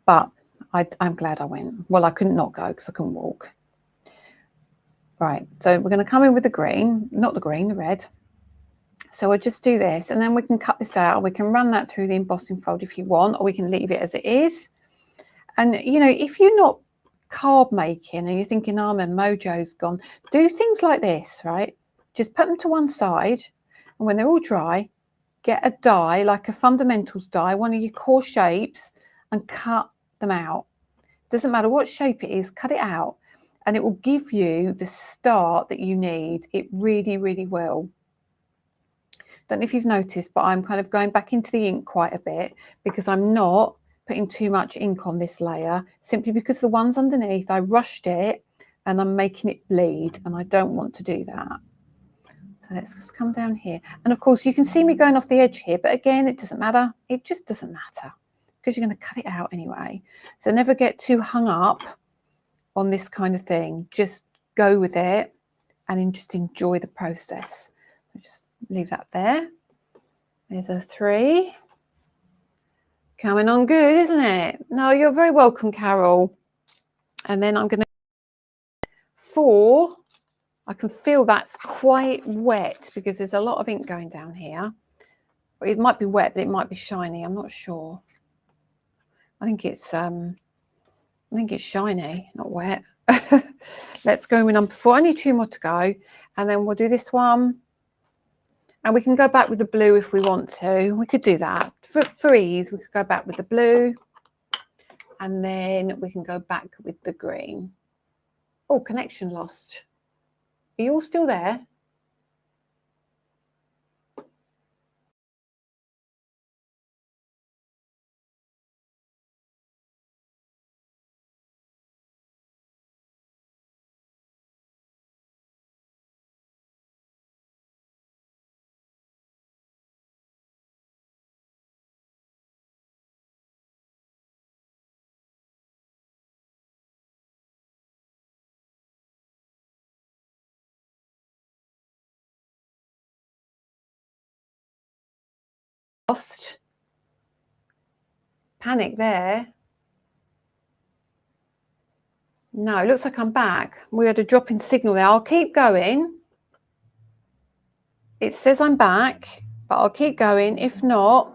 But I'm glad I went. Well, I couldn't not go because I couldn't walk. Right, so we're going to come in with the green. Not the green, the red. So we'll just do this, and then we can cut this out. We can run that through the embossing fold if you want, or we can leave it as it is. And, you know, if you're not card making and you're thinking, oh, my mojo's gone, do things like this, right? Just put them to one side, and when they're all dry, get a die, like a fundamentals die, one of your core shapes, and cut them out. Doesn't matter what shape it is, cut it out, and it will give you the start that you need. It really, really will. Don't know if you've noticed, but I'm kind of going back into the ink quite a bit because I'm not putting too much ink on this layer, simply because the ones underneath, I rushed it and I'm making it bleed, and I don't want to do that. So let's just come down here. And of course, you can see me going off the edge here, but again, it doesn't matter. It just doesn't matter because you're going to cut it out anyway. So never get too hung up on this kind of thing. Just go with it and then just enjoy the process. So just leave that there. There's a 3. Coming on good, isn't it? No, you're very welcome, Carol. And then I'm going to 4. I can feel that's quite wet because there's a lot of ink going down here. It might be wet, but it might be shiny. I'm not sure. I think it's shiny, not wet. Let's go with number 4. Only 2 more to go, and then we'll do this one. And we can go back with the blue if we want to. We could do that. For ease, we could go back with the blue. And then we can go back with the green. Oh, connection lost. Are you all still there? Lost. Panic there. No, it looks like I'm back. We had a drop in signal there. I'll keep going. It says I'm back, but I'll keep going. If not,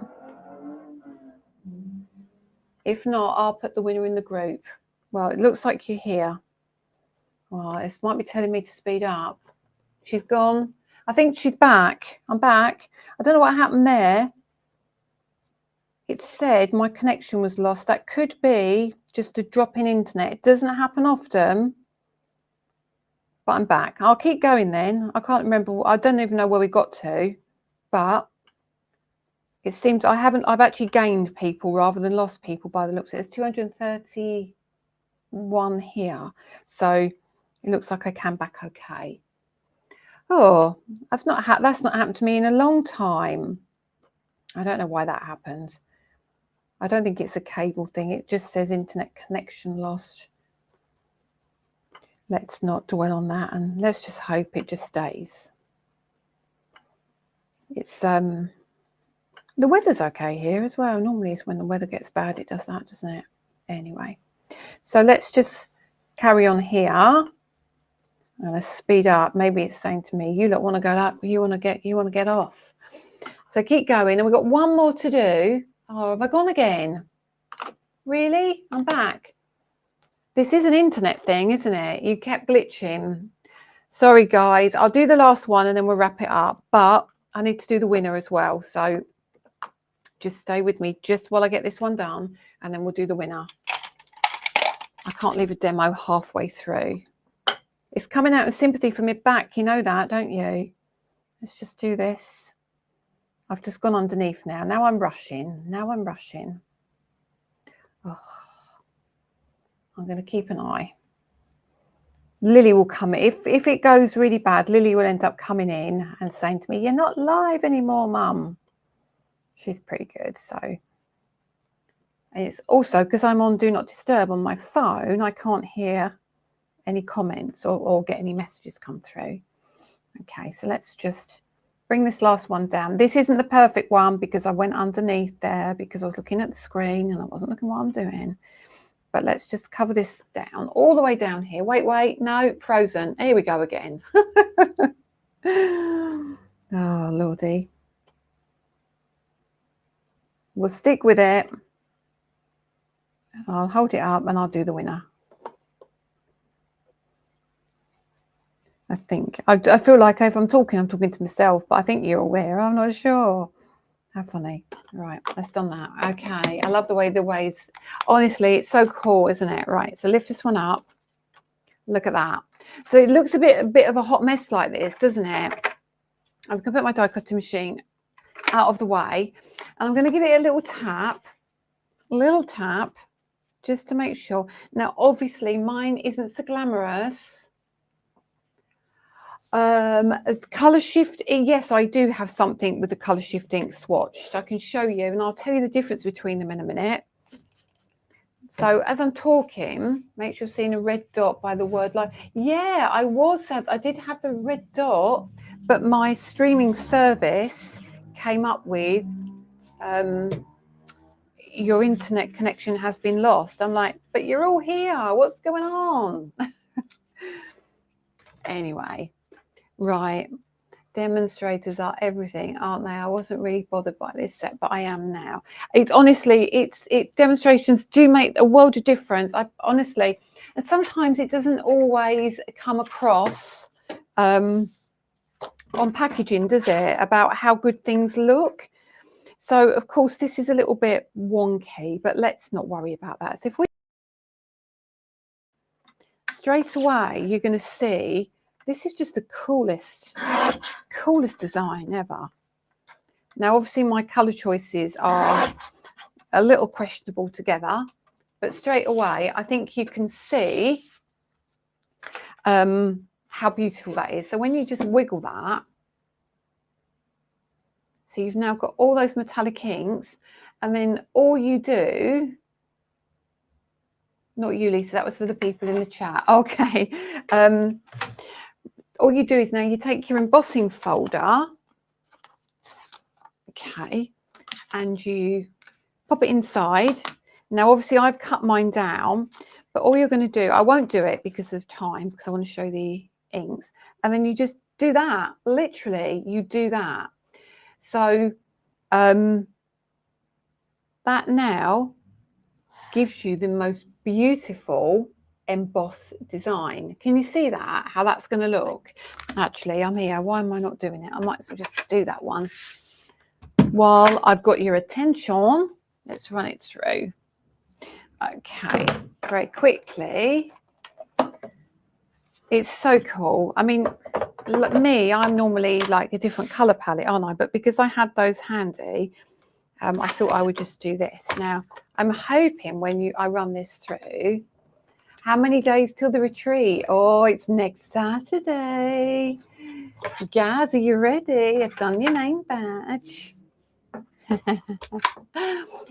I'll put the winner in the group. Well, it looks like you're here. Well, this might be telling me to speed up. She's gone. I think she's back. I'm back. I don't know what happened there. It said my connection was lost. That could be just a drop in internet. It doesn't happen often, but I'm back. I'll keep going then. I can't remember. I don't even know where we got to, but it seems I've actually gained people rather than lost people by the looks of it. There's 231 here. So it looks like I came back okay. Oh, that's not happened to me in a long time. I don't know why that happens. I don't think it's a cable thing. It just says internet connection lost. Let's not dwell on that, and let's just hope it just stays. It's the weather's okay here as well. Normally it's when the weather gets bad it does that, doesn't it? Anyway, so let's just carry on here. And let's speed up. Maybe it's saying to me, you lot want to go up, you want to get off. So keep going, and we've got 1 more to do. Oh, have I gone again? Really? I'm back. This is an internet thing, isn't it? You kept glitching. Sorry, guys. I'll do the last one and then we'll wrap it up. But I need to do the winner as well. So just stay with me just while I get this one done, and then we'll do the winner. I can't leave a demo halfway through. It's coming out of sympathy for my back. You know that, don't you? Let's just do this. I've just gone underneath now. Now I'm rushing. Oh, I'm going to keep an eye. Lily will come. If it goes really bad, Lily will end up coming in and saying to me, you're not live anymore, Mum. She's pretty good. So, and it's also because I'm on Do Not Disturb on my phone, I can't hear any comments or get any messages come through. Okay, so let's just bring this last one down. This isn't the perfect one because I went underneath there because I was looking at the screen and I wasn't looking what I'm doing. But let's just cover this down, all the way down here. Wait, no, frozen. Here we go again. Oh, Lordy. We'll stick with it. I'll hold it up and I'll do the winner. I think. I feel like if I'm talking to myself, but I think you're aware. I'm not sure. How funny. Right, let's done that. Okay, I love the way the waves, honestly, it's so cool, isn't it? Right, so lift this one up. Look at that. So it looks a bit of a hot mess like this, doesn't it? I'm going to put my die cutting machine out of the way, and I'm going to give it a little tap, just to make sure. Now, obviously, mine isn't so glamorous. Color shift, yes, I do have something with the color shift ink swatched. I can show you, and I'll tell you the difference between them in a minute. So as I'm talking, make sure you're seeing a red dot by the word live. Yeah, I did have the red dot, but my streaming service came up with your internet connection has been lost. I'm like, but you're all here. What's going on? Anyway. Right, demonstrators are everything, aren't they? I wasn't really bothered by this set, but I am now. Demonstrations do make a world of difference. Honestly, and sometimes it doesn't always come across on packaging, does it? About how good things look. So, of course, this is a little bit wonky, but let's not worry about that. So, if we straight away, you're going to see. This is just the coolest design ever. Now, obviously, my colour choices are a little questionable together, but straight away, I think you can see how beautiful that is. So when you just wiggle that, so you've now got all those metallic inks, and then all you do, not you, Lisa, that was for the people in the chat. Okay. All you do is now you take your embossing folder, okay, and you pop it inside. Now, obviously, I've cut mine down, but all you're going to do, I won't do it because of time, because I want to show the inks, and then you just do that. Literally, you do that. So that now gives you the most beautiful emboss design. Can you see that, how that's going to look? Actually, I'm here. Why am I not doing it? I might as well just do that one while I've got your attention. Let's run it through. Okay, very quickly. It's so cool. I mean, like me, I'm normally like a different color palette, aren't I? But because I had those handy, I thought I would just do this. Now, I'm hoping when I run this through. How many days till the retreat? Oh, it's next Saturday. Gaz, are you ready? I've done your name badge. It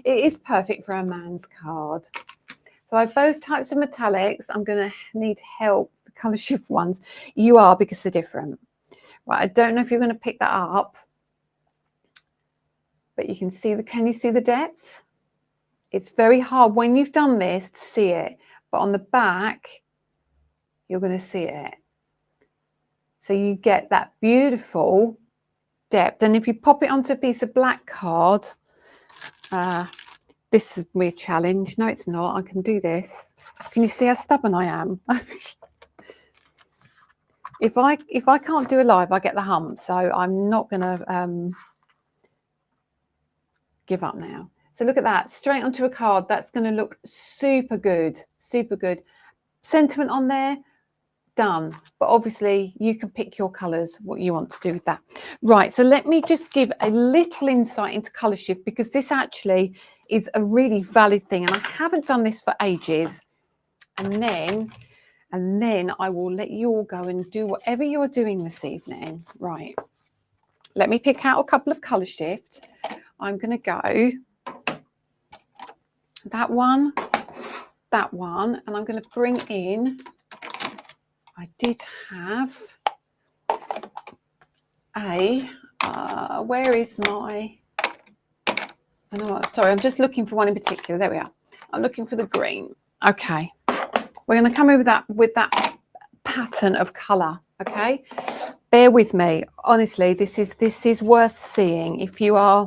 is perfect for a man's card. So I have both types of metallics. I'm going to need help. The colour shift ones. You are, because they're different. Right, I don't know if you're going to pick that up. But you can see can you see the depth? It's very hard when you've done this to see it. But on the back, you're going to see it. So you get that beautiful depth. And if you pop it onto a piece of black card, this is me a challenge. No, it's not. I can do this. Can you see how stubborn I am? If I can't do a live, I get the hump. So I'm not going to give up now. So look at that, straight onto a card. That's going to look super good, super good. Sentiment on there, done. But obviously you can pick your colours, what you want to do with that. Right, so let me just give a little insight into colour shift, because this actually is a really valid thing. And I haven't done this for ages. And then I will let you all go and do whatever you're doing this evening. Right, let me pick out a couple of colour shifts. I'm going to go that one, and I'm going to bring in, I did have a, where is my, I know, sorry, I'm just looking for one in particular. There we are. I'm looking for the green. Okay. We're going to come in with that pattern of colour, okay? Bear with me. Honestly, this is worth seeing if you are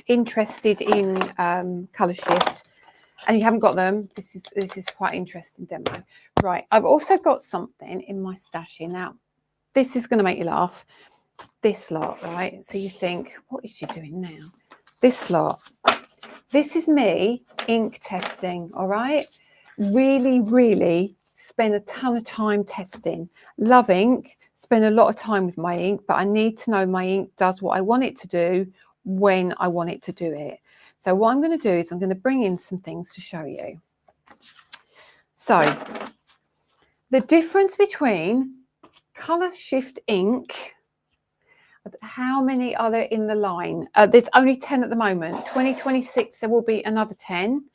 interested in colour shift. and you haven't got them, this is quite interesting demo. Right, I've also got something in my stash here. Now, this is going to make you laugh. This lot, right? So you think, what is she doing now? This lot. This is me ink testing, all right? Really, really spend a ton of time testing. Love ink, spend a lot of time with my ink, but I need to know my ink does what I want it to do when I want it to do it. So what I'm going to do is I'm going to bring in some things to show you. So the difference between colour shift ink, how many are there in the line? There's only 10 at the moment. 2026 there will be another 10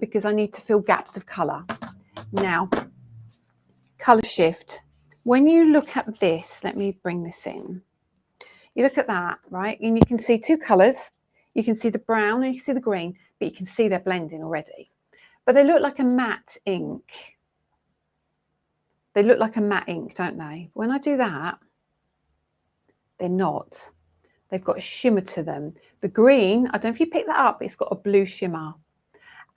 because I need to fill gaps of colour. Now, colour shift. When you look at this, let me bring this in. You look at that, right? And you can see two colours. You can see the brown and you can see the green, but you can see they're blending already. But they look like a matte ink. They look like a matte ink, don't they? When I do that, they're not. They've got a shimmer to them. The green, I don't know if you pick that up, it's got a blue shimmer.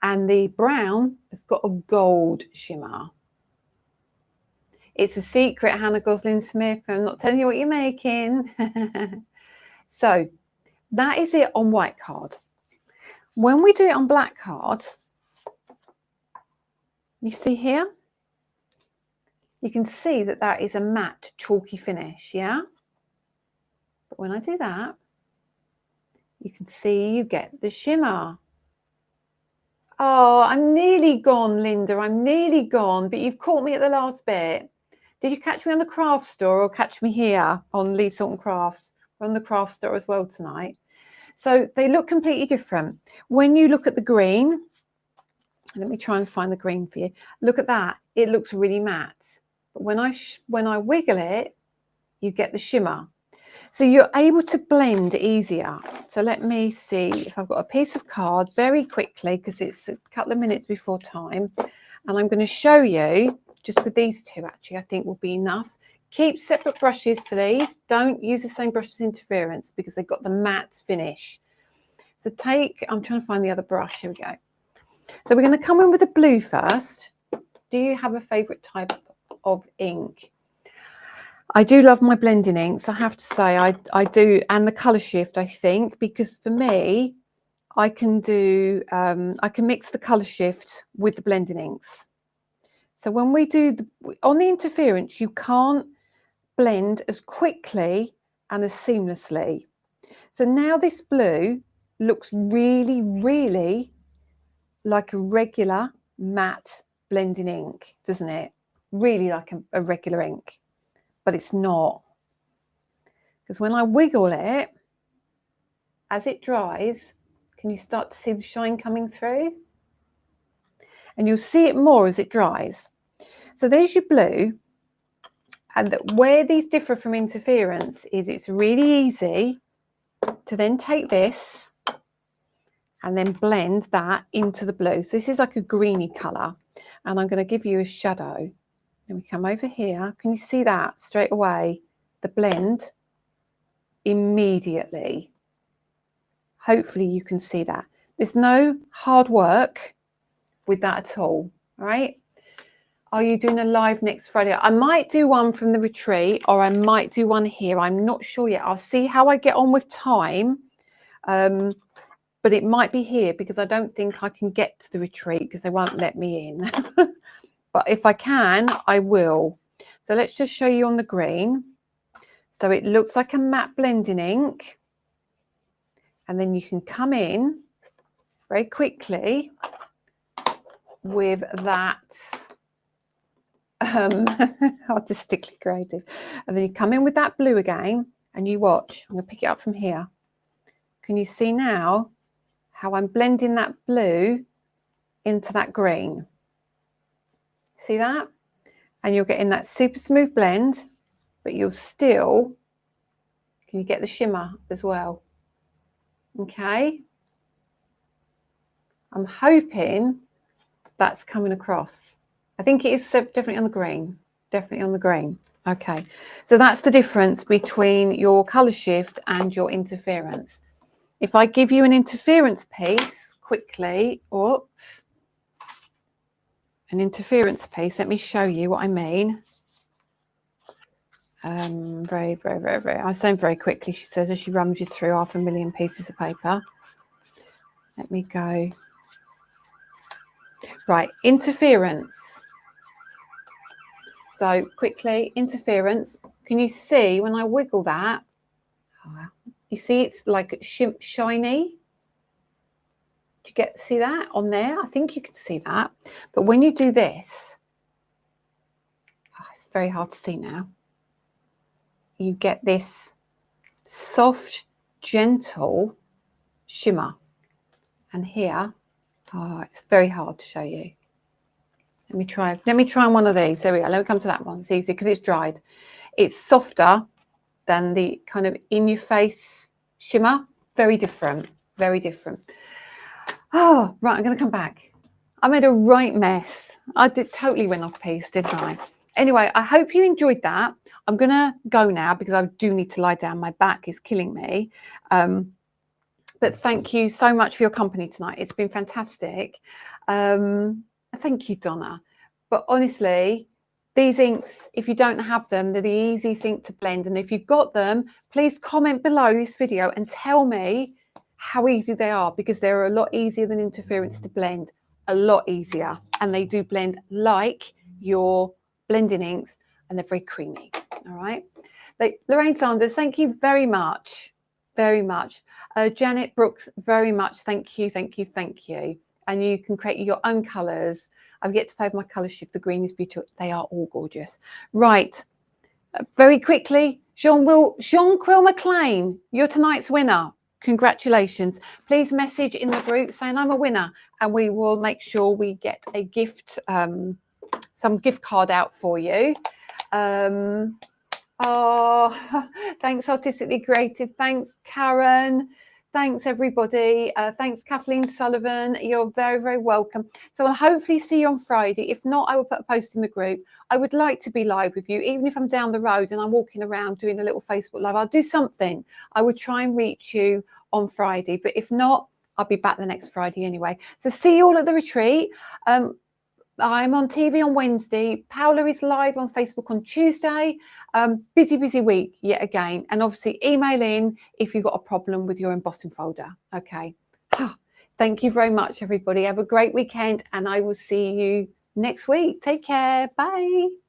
And the brown has got a gold shimmer. It's a secret, Hannah Gosling-Smith. I'm not telling you what you're making. So that is it on white card. When we do it on black card, you see here, you can see that that is a matte chalky finish, yeah? But when I do that, you can see you get the shimmer. Oh, I'm nearly gone, Linda. I'm nearly gone, but you've caught me at the last bit. Did you catch me on the craft store or catch me here on Lee's Horton Crafts? We're on the craft store as well tonight. So they look completely different. When you look at the green, let me try and find the green for you. Look at that. It looks really matte. But when I wiggle it, you get the shimmer. So you're able to blend easier. So let me see if I've got a piece of card very quickly, because it's a couple of minutes before time. And I'm going to show you, just with these two actually, I think will be enough. Keep separate brushes for these. Don't use the same brush as interference because they've got the matte finish. So I'm trying to find the other brush. Here we go. So we're going to come in with the blue first. Do you have a favourite type of ink? I do love my blending inks, I have to say, I do, and the colour shift, I think, because for me, I can mix the colour shift with the blending inks. So when we do, on the interference, you can't blend as quickly and as seamlessly. So now this blue looks really, really like a regular matte blending ink, doesn't it? Really like a regular ink. But it's not, because when I wiggle it, as it dries, can you start to see the shine coming through? And you'll see it more as it dries. So there's your blue. And where these differ from interference is it's really easy to then take this and then blend that into the blue. So this is like a greeny colour. And I'm going to give you a shadow. Then we come over here. Can you see that straight away? The blend immediately. Hopefully you can see that. There's no hard work with that at all, right? Are you doing a live next Friday? I might do one from the retreat or I might do one here. I'm not sure yet. I'll see how I get on with time. But it might be here because I don't think I can get to the retreat because they won't let me in. But if I can, I will. So let's just show you on the green. So it looks like a matte blending ink. And then you can come in very quickly with that artistically creative. And then you come in with that blue again and you watch. I'm going to pick it up from here. Can you see now how I'm blending that blue into that green? See that? And you're getting that super smooth blend, but you'll still, can you get the shimmer as well? Okay. I'm hoping that's coming across. I think it is definitely on the green. Definitely on the green. Okay. So that's the difference between your colour shift and your interference. If I give you an interference piece quickly, oops, an interference piece. Let me show you what I mean. Very, very, very, very. I'm saying very quickly, she says, as she rummages through 500,000 pieces of paper. Let me go. Right, interference. So quickly, interference. Can you see when I wiggle that? You see it's like shiny. Do you see that on there? I think you can see that. But when you do this, it's very hard to see now. You get this soft, gentle shimmer. And here, it's very hard to show you. Let me try on one of these. There we go. Let me come to that one. It's easy because it's dried. It's softer than the kind of in your face shimmer. Very different. Very different. Oh, right. I'm going to come back. I made a right mess. I totally went off piece, didn't I? Anyway, I hope you enjoyed that. I'm going to go now because I do need to lie down. My back is killing me. But thank you so much for your company tonight. It's been fantastic. Thank you, Donna. But honestly, these inks, if you don't have them, they're the easiest ink to blend. And if you've got them, please comment below this video and tell me how easy they are, because they're a lot easier than interference to blend. A lot easier. And they do blend like your blending inks, and they're very creamy. All right. Lorraine Sanders, thank you very much. Very much. Janet Brooks, very much. Thank you, thank you, thank you. And you can create your own colours. I've yet to play with my colour shift. The green is beautiful. They are all gorgeous. Right. Very quickly, Jean-Quill McLean, you're tonight's winner. Congratulations. Please message in the group saying I'm a winner, and we will make sure we get a gift, some gift card out for you. Oh, thanks, Artistically Creative. Thanks, Karen. Thanks, everybody. Thanks, Kathleen Sullivan. You're very, very welcome. So I'll hopefully see you on Friday. If not, I will put a post in the group. I would like to be live with you, even if I'm down the road and I'm walking around doing a little Facebook Live. I'll do something. I would try and reach you on Friday. But if not, I'll be back the next Friday anyway. So see you all at the retreat. I'm on TV on Wednesday. Paola is live on Facebook on Tuesday. Busy week yet again. And obviously email in if you've got a problem with your embossing folder. Okay. Thank you very much, everybody. Have a great weekend, and I will see you next week. Take care. Bye.